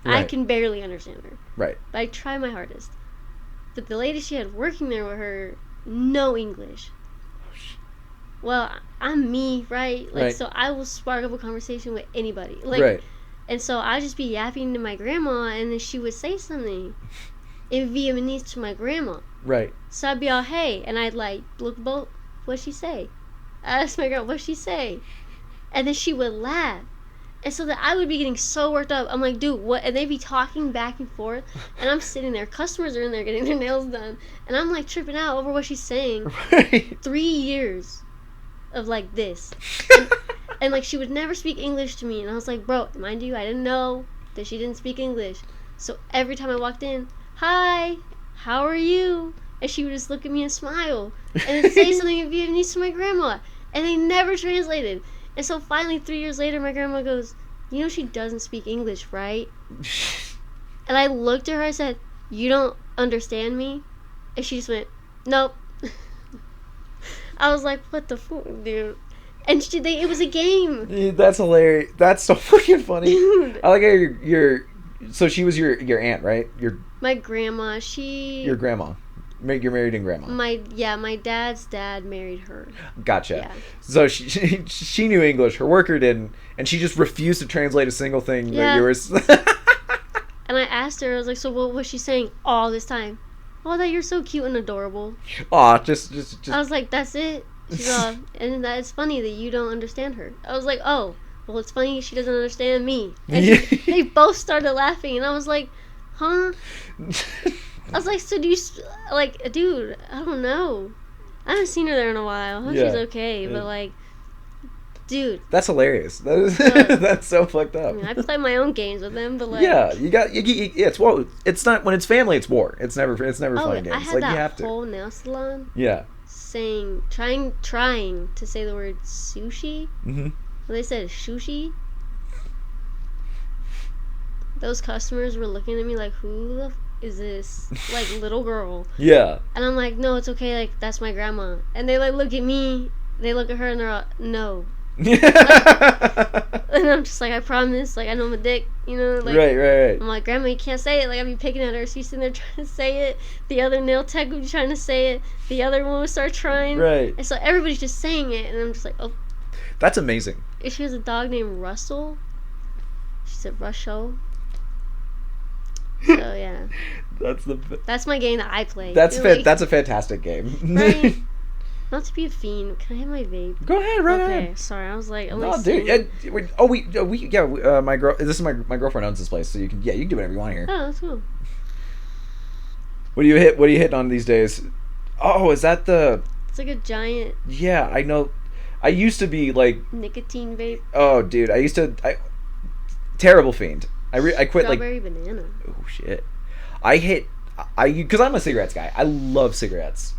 Right. I can barely understand her. Right. But I try my hardest. But the lady she had working there with her, no English. Well, I'm me, right? Like, so I will spark up a conversation with anybody. Like, right. And so I'd just be yapping to my grandma, and then she would say something in Vietnamese to my grandma. Right. So I'd be all, hey, and I'd like, look, what'd she say? I asked my grandma, what'd she say? And then she would laugh. And so that I would be getting so worked up. I'm like, dude, what? And they'd be talking back and forth, and I'm sitting there. Customers are in there getting their nails done, and I'm like tripping out over what she's saying. Right. 3 years of like this. And like, she would never speak English to me, and I was like, bro, mind you, I didn't know that she didn't speak English. So every time I walked in, hi, how are you? And she would just look at me and smile, and then say something in Vietnamese to my grandma, and they never translated. And so finally, 3 years later, my grandma goes, you know she doesn't speak English, right? And I looked at her, I said, you don't understand me? And she just went, nope. I was like, what the fuck, dude? And it was a game. Dude, that's hilarious. That's so fucking funny. Dude. I like how so she was your aunt, right? My grandma, Your grandma. You're married in grandma. My dad's dad married her. Gotcha. Yeah. So she knew English, her worker didn't, and she just refused to translate a single thing that you were... And I asked her, I was like, so what was she saying all this time? Oh, that you're so cute and adorable. Aw, just... I was like, that's it? She's all, and that it's funny that you don't understand her. I was like, oh, well, it's funny she doesn't understand me. And they both started laughing, and I was like, huh? I was like, so do you, like, dude, I don't know. I haven't seen her there in a while. I hope she's okay, but, like, Dude. That's hilarious. That is that's so fucked up. I mean, I play my own games with them, but like. Yeah, it's war. It's not when it's family. It's war. It's never fun games. I had like that you have whole to. nail salon. Yeah. Trying to say the word sushi. Mm-hmm. Well, they said sushi. Those customers were looking at me like, who the is this like little girl? Yeah. And I'm like, no, it's okay. Like that's my grandma. And they like look at me. They look at her and they're like, no. Like, and I'm just like, I promise. Like I know I'm a dick. You know. Like, right. I'm like, grandma, you can't say it. Like I'd be picking at her. She's sitting there trying to say it. The other nail tech would be trying to say it. The other one would start trying. Right. And so everybody's just saying it, and I'm just like, oh. That's amazing. If she has a dog named Russell, she said Russell. So yeah. That's my game that I play. That's a fantastic game. Right? Not to be a fiend. Can I have my vape? Go ahead, right okay, ahead. Sorry, I was like, no, dude. My girlfriend owns this place, so you can do whatever you want here. Oh, that's cool. What are you hitting on these days? Oh, is that the? It's like a giant. Yeah, I know. I used to be like nicotine vape. Oh, dude, terrible fiend. I quit strawberry banana. Oh shit. Because I'm a cigarettes guy. I love cigarettes.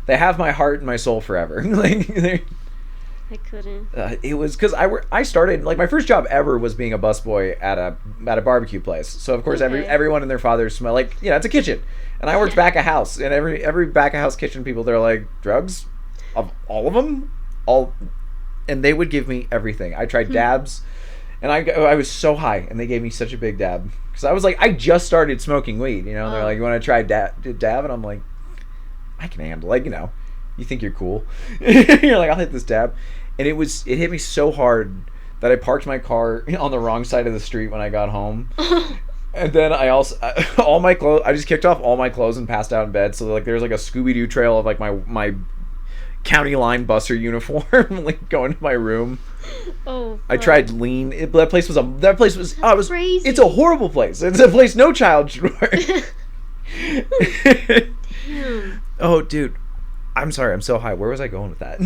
They have my heart and my soul forever. I couldn't. It was because I started like my first job ever was being a busboy at a barbecue place. So of course everyone and their fathers smell like it's a kitchen, and I worked back of house, and every back of house kitchen people they're like drugs, of all of them, and they would give me everything. I tried dabs, and I was so high, and they gave me such a big dab because I was like I just started smoking weed. They're like you want to try dab, and I'm like. I can handle you think you're cool. You're like I'll hit this dab, and it hit me so hard that I parked my car on the wrong side of the street when I got home. And then I also all my clothes I just kicked off all my clothes and passed out in bed, so like there's like a Scooby-Doo trail of like my county line buster uniform like going to my room. Oh, I tried lean. That place was crazy. It's a horrible place. It's a place no child should work. Damn. Oh, dude. I'm sorry. I'm so high. Where was I going with that?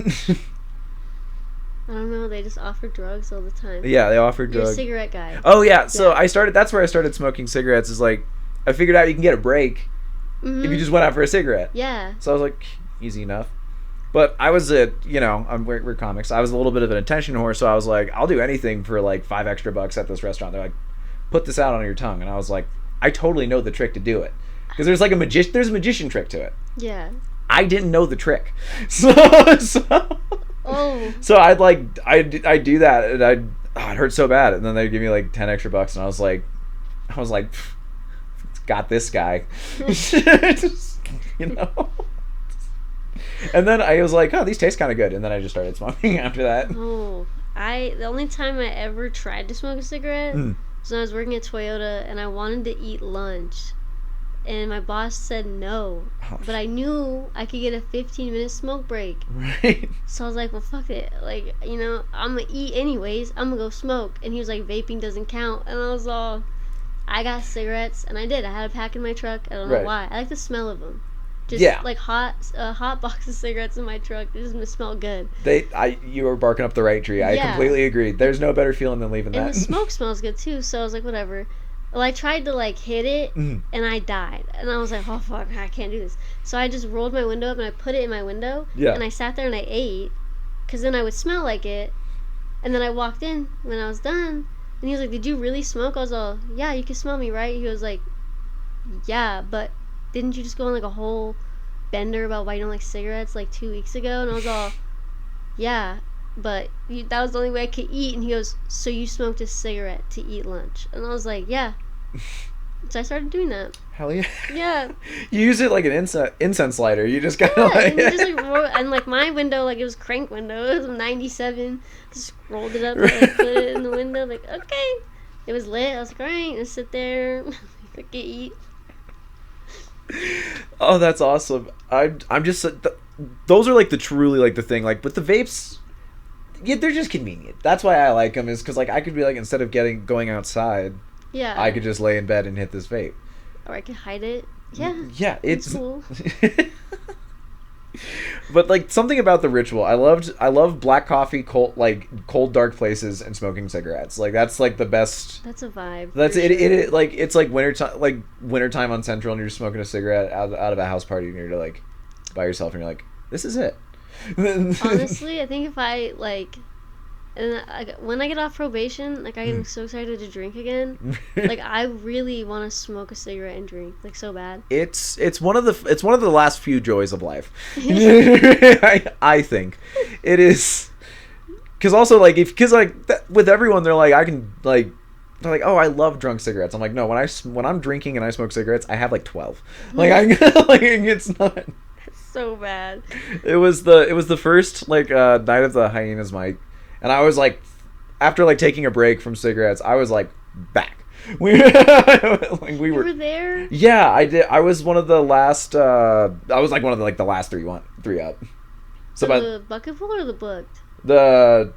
I don't know. They just offer drugs all the time. Yeah, they offer drugs. You're a cigarette guy. Oh, yeah. So that's where I started smoking cigarettes is like, I figured out you can get a break if you just went out for a cigarette. Yeah. So I was like, easy enough. But I was we're comics. I was a little bit of an attention whore, so I was like, I'll do anything for like $5 extra at this restaurant. They're like, put this out on your tongue. And I was like, I totally know the trick to do it. Because there's like there's a magician trick to it. Yeah. I didn't know the trick. So oh. So I'd do that, and it hurt so bad, and then they'd give me like $10 extra, and I was like, got this guy. And then I was like, oh, these taste kind of good, and then I just started smoking after that. Oh, the only time I ever tried to smoke a cigarette was when I was working at Toyota, and I wanted to eat lunch. And my boss said no. But I knew I could get a 15-minute smoke break. Right. So I was like, well, fuck it. Like, I'm going to eat anyways. I'm going to go smoke. And he was like, vaping doesn't count. And I was all, I got cigarettes. And I did. I had a pack in my truck. I don't know why. I like the smell of them. Just like hot box of cigarettes in my truck. They just smell good. You were barking up the right tree. I completely agree. There's no better feeling than leaving that. And the smoke smells good too. So I was like, whatever. Well, I tried to like hit it, and I died. And I was like, oh fuck, I can't do this. So I just rolled my window up and I put it in my window. Yeah. And I sat there and I ate, because then I would smell like it. And then I walked in when I was done, and he was like, did you really smoke? I was all, yeah, you can smell me, right? He was like, yeah, but didn't you just go on like a whole bender about why you don't like cigarettes like 2 weeks ago? And I was all, yeah, but that was the only way I could eat. And he goes, so you smoked a cigarette to eat lunch? And I was like, yeah. So I started doing that. Hell yeah. Yeah. You use it like an incense lighter. You just kind of like... and you just like and like my window, like it was crank window. It was 97. Just rolled it up and like, put it in the window. Like, okay. It was lit. I was like, all right. And sit there. I could eat. Oh, that's awesome. I'm just... those are like the truly like the thing. Like, but the vapes... Yeah, they're just convenient. That's why I like them, is because like I could be like, instead of going outside, I could just lay in bed and hit this vape. Or I could hide it. Yeah. Yeah, it's cool. But like something about the ritual, I love black coffee, cold dark places, and smoking cigarettes. Like that's like the best. That's a vibe. That's for it. sure. It like it's like wintertime on Central, and you're just smoking a cigarette out of a house party, and you're like by yourself, and you're like, this is it. Honestly, I think if I like, when I get off probation, like I am so excited to drink again. Like I really want to smoke a cigarette and drink, like so bad. It's one of the last few joys of life. I think it is, because also like with everyone they're like I can like. They're like, oh, I love drunk cigarettes. I'm like, no, when I'm drinking and I smoke cigarettes, I have like 12. Like like it's not. So bad. It was the first like night of the Hyenas mic, and I was like, after like taking a break from cigarettes, I was like back. We You were there? Yeah, I did. I was one of the last. I was like one of the last three up. So the bucket pool or the booked? The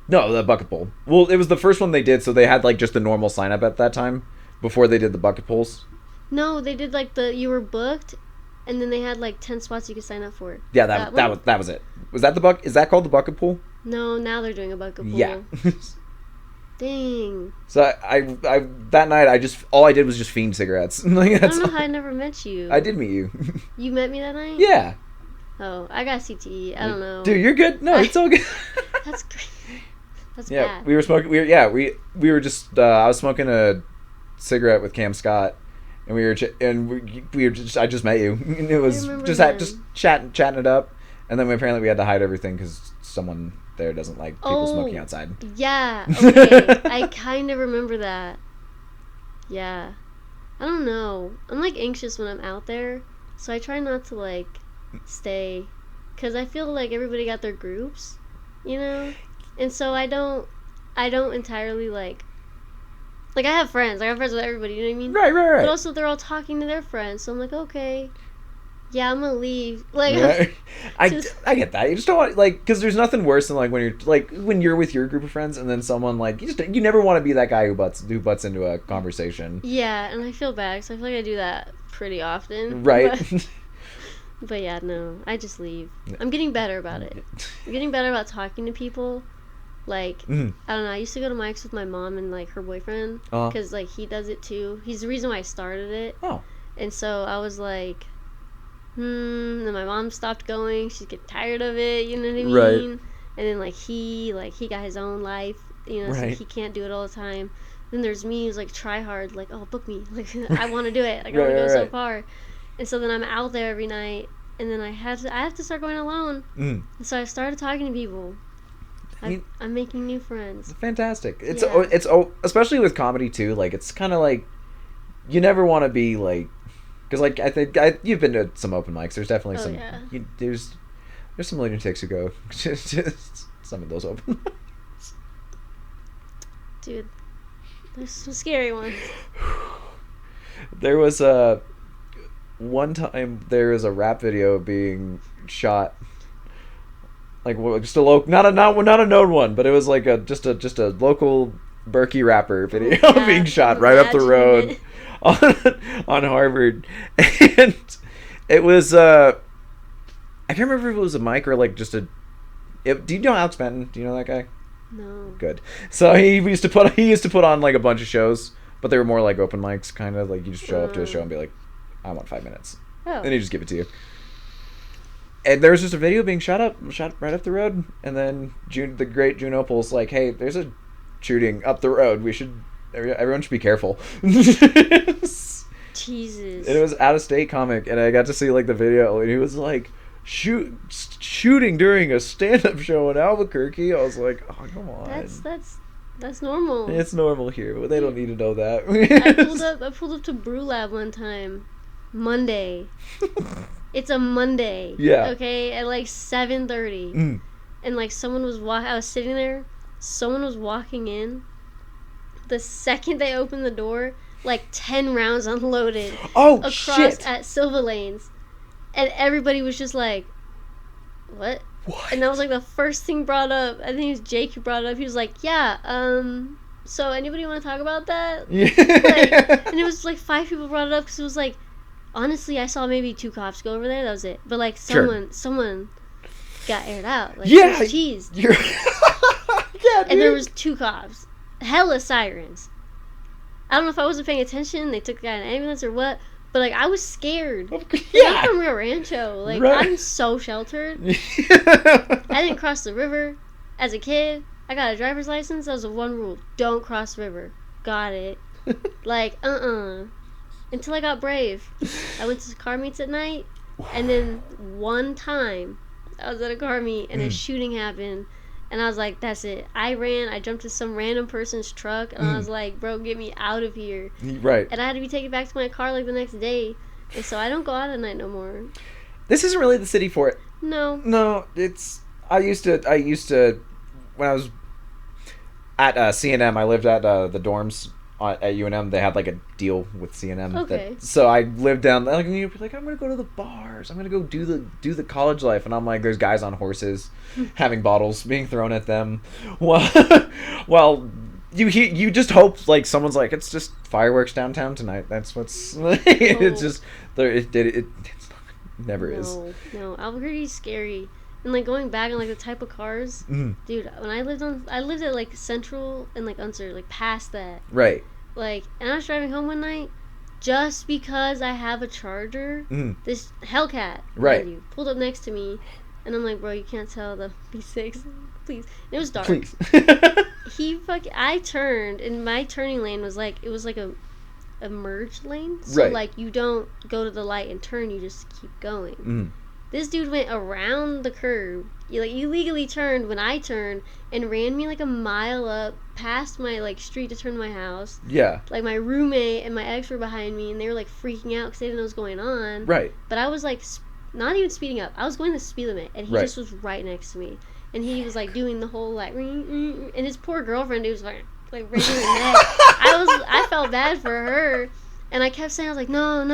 bucket pool. Well, it was the first one they did, so they had like just the normal sign up at that time before they did the bucket pools. No, they did like you were booked, and then they had like 10 spots you could sign up for. Yeah, that was it. Was that the Is that called the bucket pool? No, now they're doing a bucket pool. Yeah. Dang. So I that night all I did was just fiend cigarettes. Like, I don't know how I never met you. I did meet you. You met me that night? Yeah. Oh, I got CTE. I don't know. Dude, you're good. No, it's all good. That's great. That's yeah, bad. we were smoking. We were just. I was smoking a cigarette with Cam Scott, and we were just. I just met you. And it was just chatting it up, and then apparently we had to hide everything because someone there doesn't like people smoking outside. Yeah. Okay. I kind of remember that. Yeah. I don't know. I'm like anxious when I'm out there, so I try not to like stay, because I feel like everybody got their groups, you know, and so I don't entirely like I have friends with everybody, you know what I mean? Right. But also they're all talking to their friends, so I'm like, okay, yeah, I'm gonna leave. Like, right. I get that. You just don't want because there's nothing worse than when you're with your group of friends and then someone you never want to be that guy who butts into a conversation. Yeah, and I feel bad because I feel like I do that pretty often. Right. But yeah, no, I just leave. I'm getting better about it. I'm getting better about talking to people. Like, I don't know, I used to go to mics with my mom and, like, her boyfriend. Because, like, he does it, too. He's the reason why I started it. Oh. And so I was like, then my mom stopped going. She's getting tired of it, you know what I mean? Right. And then, he got his own life, you know, right. So he can't do it all the time. Then there's me who's, like, try hard, like, oh, book me. Like, I want to do it. Like, I want to go so far. And so then I'm out there every night, and then I have to start going alone. And so I started talking to people. I'm making new friends. Fantastic. It's especially with comedy too. Like it's kind of like you never want to be like, because like I think you've been to some open mics. There's definitely there's some lunatics who go to some of those open mics. Dude, there's some scary ones. There was one time there was a rap video being shot, like just a local, not a known one, but it was like just a local Berkey rapper video being shot right up the road on Harvard, and it was I can't remember if it was a mic or like just do you know Alex Benton? Do you know that guy? No. Good. So he used to put on like a bunch of shows, but they were more like open mics, kind of like you just show up to a show and be like, I want 5 minutes. Oh. And he just give it to you. And there was just a video being shot right up the road, and then the great June Opal's like, hey, there's a shooting up the road. Everyone should be careful. Jesus. And it was out of state comic, and I got to see like the video, and he was like shooting during a stand-up show in Albuquerque. I was like, oh, come on. That's normal. It's normal here, but they don't need to know that. I pulled up to Brew Lab one time, Monday. It's a Monday. Yeah. Okay, at like 7:30, and like I was sitting there. Someone was walking in. The second they opened the door, like 10 rounds unloaded. Across at Silva Lanes, and everybody was just like, "What?" What? And that was like the first thing brought up. I think it was Jake who brought it up. He was like, yeah, so anybody want to talk about that? Yeah. And it was like 5 people brought it up because it was like, honestly, I saw maybe 2 cops go over there. That was it. But like someone got aired out. Like, yeah, Swiss cheese. You're yeah, and there was 2 cops. Hella sirens. I don't know if I wasn't paying attention. They took the guy in an ambulance or what. But, like, I was scared. Yeah. I'm from Rio Rancho. Like, right. I'm so sheltered. I didn't cross the river as a kid. I got a driver's license. That was the one rule. Don't cross the river. Got it. Like, Until I got brave. I went to car meets at night. And then one time, I was at a car meet and a shooting happened. And I was like, that's it. I ran. I jumped to some random person's truck. And I was like, bro, get me out of here. Right. And I had to be taken back to my car like the next day. And so I don't go out at night no more. This isn't really the city for it. No, it's... I used to... When I was at CNM, I lived at the dorms at UNM. They had like a deal with CNM. Okay. So I lived down there. Like, and you'd be like, I'm going to go to the bars. I'm going to go do the college life. And I'm like, there's guys on horses having bottles being thrown at them. Well, you just hope like someone's like, it's just fireworks downtown tonight. That's what's... It's just... It never is. No, Albuquerque's scary. And like going back on like the type of cars, dude. When I lived at like Central and like Unser, like past that. Right. Like, and I was driving home one night, just because I have a Charger. This Hellcat, right, pulled up next to me, and I'm like, bro, you can't tell the B6, please. And it was dark. Please. I turned, and my turning lane was like a merged lane, so right, like you don't go to the light and turn, you just keep going. This dude went around the curb. You legally turned when I turned and ran me like a mile up past my like street to turn to my house. Yeah. Like my roommate and my ex were behind me and they were like freaking out because they didn't know what was going on. Right. But I was like not even speeding up. I was going the speed limit and he just was right next to me. And he was like doing the whole like and his poor girlfriend was like breaking her neck. I felt bad for her and I kept saying, I was like, no,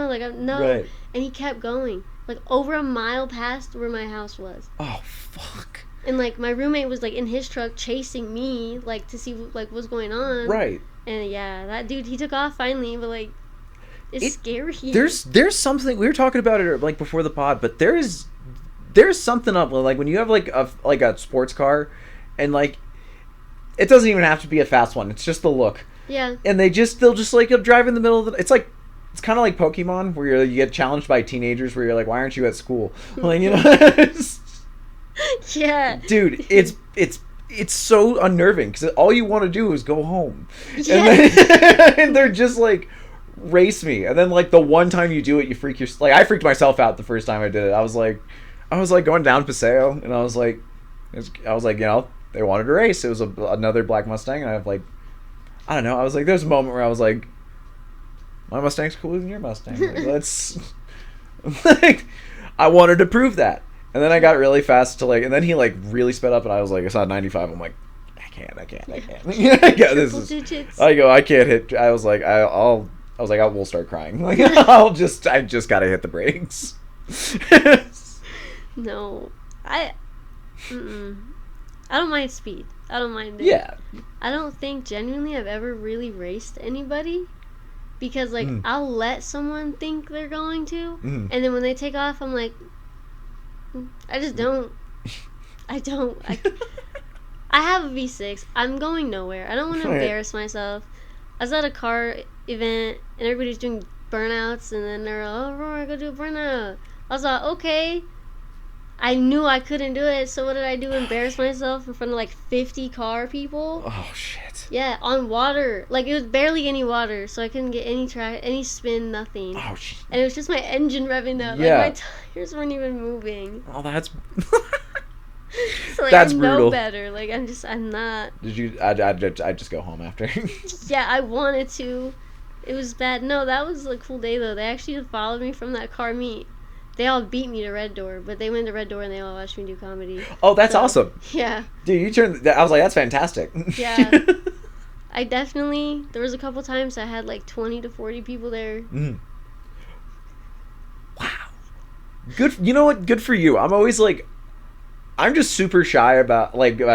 like no. Right. And he kept going. Like, over a mile past where my house was. Oh, fuck. And, like, my roommate was, like, in his truck chasing me, like, to see, like, what's going on. Right. And, yeah, that dude, he took off finally, but, like, it's scary. There's something, we were talking about it, like, before the pod, but there's something up, like, when you have, like, a sports car, and, like, it doesn't even have to be a fast one. It's just the look. Yeah. And they'll just, like, drive in the middle of the, it's like, it's kind of like Pokemon, where you get challenged by teenagers, where you're like, "Why aren't you at school?" Like, you know. Yeah. Dude, it's so unnerving because all you want to do is go home, Yeah. and they're just like, race me, and then like the one time you do it, you freak I freaked myself out the first time I did it. I was like going down Paseo, and I was like, you know, they wanted to race. It was another black Mustang, and I don't know. I was like, there's a moment where I was like, my Mustang's cooler than your Mustang. Like, let's... like, I wanted to prove that. And then I got really fast to, like... And then he, like, really sped up, and I was like, I saw 95. I'm like, I can't. Yeah, this is... Digits. I can't hit... I was like, I will start crying. Like, I just gotta hit the brakes. No. I don't mind speed. I don't mind it. Yeah. I don't think, genuinely, I've ever really raced anybody. Because, like, I'll let someone think they're going to, and then when they take off, I'm like, I just don't. I have a V6. I'm going nowhere. I don't want to embarrass myself. I was at a car event, and everybody's doing burnouts, and then they're like, oh, Aurora, go do a burnout. I was like, okay. I knew I couldn't do it, so what did I do? Embarrass myself in front of, like, 50 car people? Oh, shit. Yeah, on water. Like, it was barely any water, so I couldn't get any spin, nothing. Oh, shit. And it was just my engine revving up. Yeah. Like, my tires weren't even moving. Oh, that's... So, like, that's I brutal. know better. Like, I'm not... Did you... I'd just go home after. Yeah, I wanted to. It was bad. No, that was a cool day, though. They actually followed me from that car meet. They all beat me to Red Door, but they went to Red Door and they all watched me do comedy. Oh, that's awesome. Yeah. Dude, you turned... I was like, that's fantastic. Yeah. I definitely... There was a couple times I had like 20 to 40 people there. Wow. Good... You know what? Good for you. I'm always like... I'm just super shy about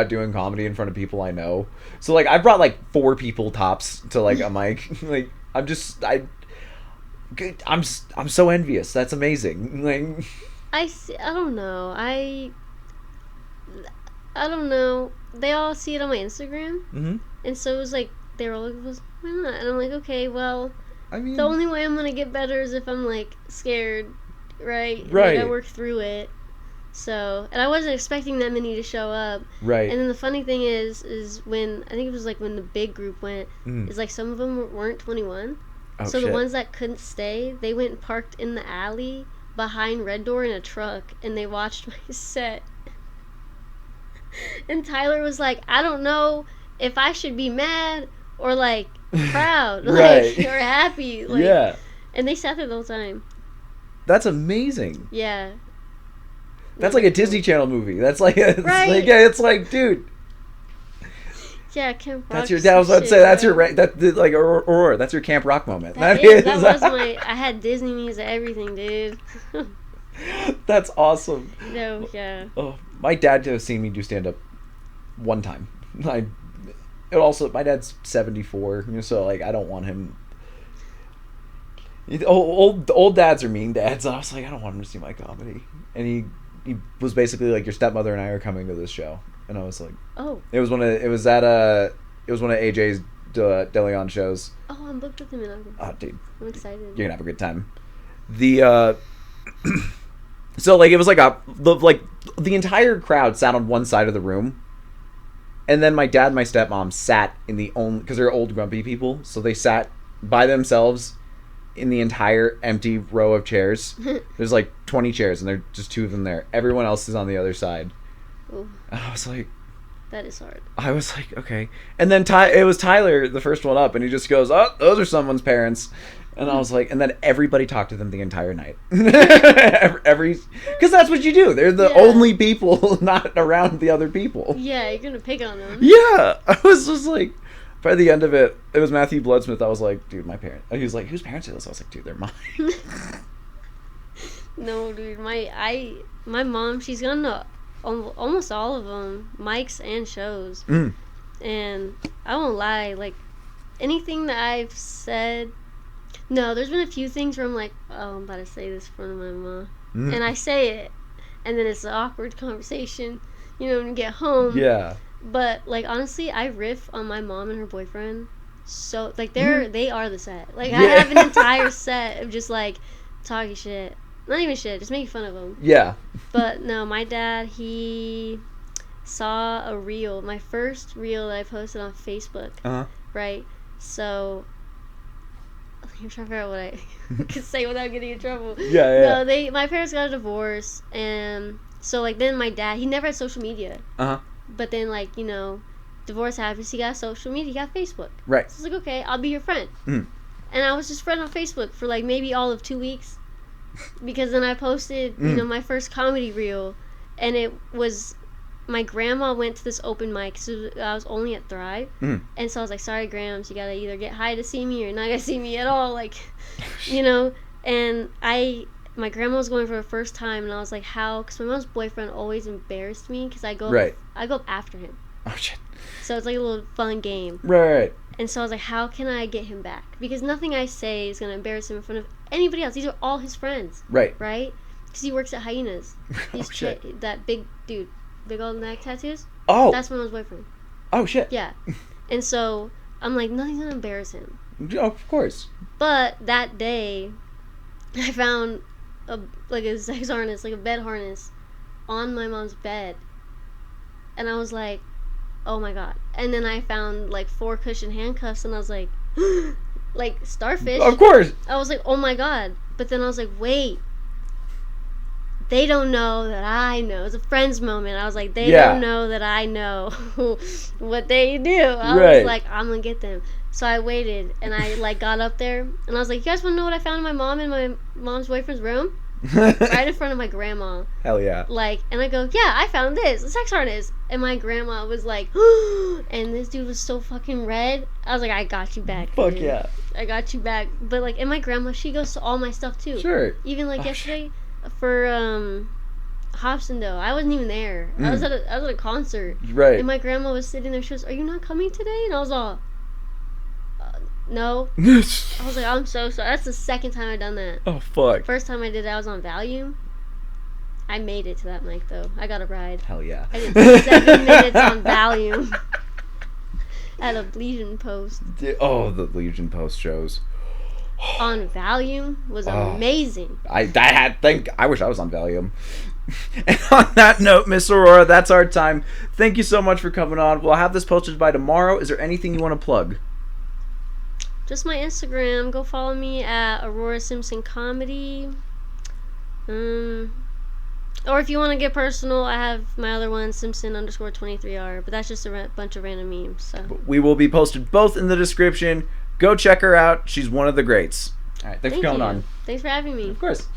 doing comedy in front of people I know. So, like, I brought like 4 people tops to like a mic. Like, I'm so envious. That's amazing. Like, I don't know. I don't know. They all see it on my Instagram, Mm-hmm. and so it was like they were all like, "Well, why not?" And I'm like, okay, well, I mean, the only way I'm gonna get better is if I'm like scared, right? Right. Like, I work through it. So, and I wasn't expecting that many to show up. right. And then the funny thing is when I think it was like when the big group went, is like some of them weren't 21. Oh, So shit. the ones that couldn't stay, they went and parked in the alley behind Red Door in a truck, and they watched my set. And Tyler was like, I don't know if I should be mad or like proud, Right. like or happy, like. Yeah. And they sat there the whole time. That's amazing. Yeah. That's like a Disney Channel movie. That's like, it's Right. like, yeah, it's like, dude. Yeah, Camp Rock. That's your. That was about to say. That's your. Like Aurora. That's your Camp Rock moment. That was my. I had Disney music, everything, dude. That's awesome. No, yeah. Oh, my dad has seen me do stand up one time. My dad's 74, so like I don't want him. Old dads are mean dads. I was like, I don't want him to see my comedy, and he was basically like, your stepmother and I are coming to this show, and I was like, Oh. it was one of AJ's DeLeon shows. Oh, I'm booked with him in August. Oh, dude, I'm excited. you're gonna have a good time. So like it was like the entire crowd sat on one side of the room, and then my dad and my stepmom sat in the only, because they're old grumpy people, so they sat by themselves in the entire empty row of chairs. There's like 20 chairs, and there are just two of them there. Everyone else is on the other side. Ooh, I was like, that is hard. I was like, okay. And then it was Tyler, the first one up, and he just goes, oh, those are someone's parents. And I was like, and then everybody talked to them the entire night. Because that's what you do. They're the only people not around the other people. Yeah, you're gonna pick on them. Yeah. I was just like, by the end of it, it was Matthew Bloodsmith. I was like, dude, my parents. He was like, whose parents are those? I was like, dude, they're mine. No, dude, my mom, she's gone to almost all of them, mics and shows. And I won't lie, like, anything that I've said, no, there's been a few things where I'm like, oh, I'm about to say this in front of my mom. And I say it, and then it's an awkward conversation, you know, when you get home. Yeah. But, like, honestly, I riff on my mom and her boyfriend. So, like, they are the set. Like, I have an entire set of just, like, talking shit. Not even shit, just making fun of them. Yeah. But, no, my dad, he saw a reel, my first reel that I posted on Facebook. Uh-huh. Right? So, I'm trying to figure out what I could say without getting in trouble. Yeah. No, my parents got a divorce, and so, like, then my dad, he never had social media. Uh-huh. But then, like, you know, divorce happens, he got social media, he got Facebook. Right. So I was like, okay, I'll be your friend. And I was just friend on Facebook for, like, maybe all of 2 weeks. Because then I posted, you know, my first comedy reel, and it was, my grandma went to this open mic, so I was only at Thrive, and so I was like, sorry, Grams, you gotta either get high to see me or not gonna see me at all, like, you know, and my grandma was going for the first time, and I was like, how, because my mom's boyfriend always embarrassed me, because I go up after him. Oh, shit. So it's like a little fun game. Right. And so I was like, how can I get him back? Because nothing I say is going to embarrass him in front of anybody else. These are all his friends. Right. Right? Because he works at Hyenas. He's shit. that big dude. Big old neck tattoos. Oh. That's my mom's boyfriend. Oh, shit. Yeah. And so I'm like, nothing's going to embarrass him. Oh, of course. But that day, I found a sex harness, like a bed harness, on my mom's bed. And I was like, oh my god. And then I found like 4 cushion handcuffs, and I was like, like starfish. Of course. I was like, oh my god. But then I was like, wait, they don't know that I know. It was a friend's moment. I was like, they don't know that I know what they do. I was like, I'm gonna get them. So I waited, and I like got up there, and I was like, you guys want to know what I found in my mom and my mom's boyfriend's room? Right in front of my grandma. Hell yeah. Like, and I go, yeah, I found this, a sex harness. And my grandma was like, and this dude was so fucking red. I was like, I got you back, Fuck dude. yeah. I got you back. But like, and my grandma, she goes to all my stuff too. Sure. Even like yesterday for Hobsonville, I wasn't even there. I was at a concert. Right. And my grandma was sitting there. She goes, "Are you not coming today?" And I was all, no. I was like, I'm so sorry. That's the second time I've done that. Oh, fuck. First time I did that, I was on Valium. I made it to that mic, though. I got a ride. Hell yeah. I did 7 minutes on Valium at a Legion post. Oh, the Legion post shows. On Valium was amazing. I wish I was on Valium. And on that note, Miss Aurora, that's our time. Thank you so much for coming on. We'll have this posted by tomorrow. Is there anything you want to plug? Just my Instagram. Go follow me at Aurora Simpson Comedy. Or if you want to get personal, I have my other one, Simpson_23R. But that's just a bunch of random memes. So we will be posted both in the description. Go check her out. She's one of the greats. All right, thanks for coming on. Thanks for having me. Of course.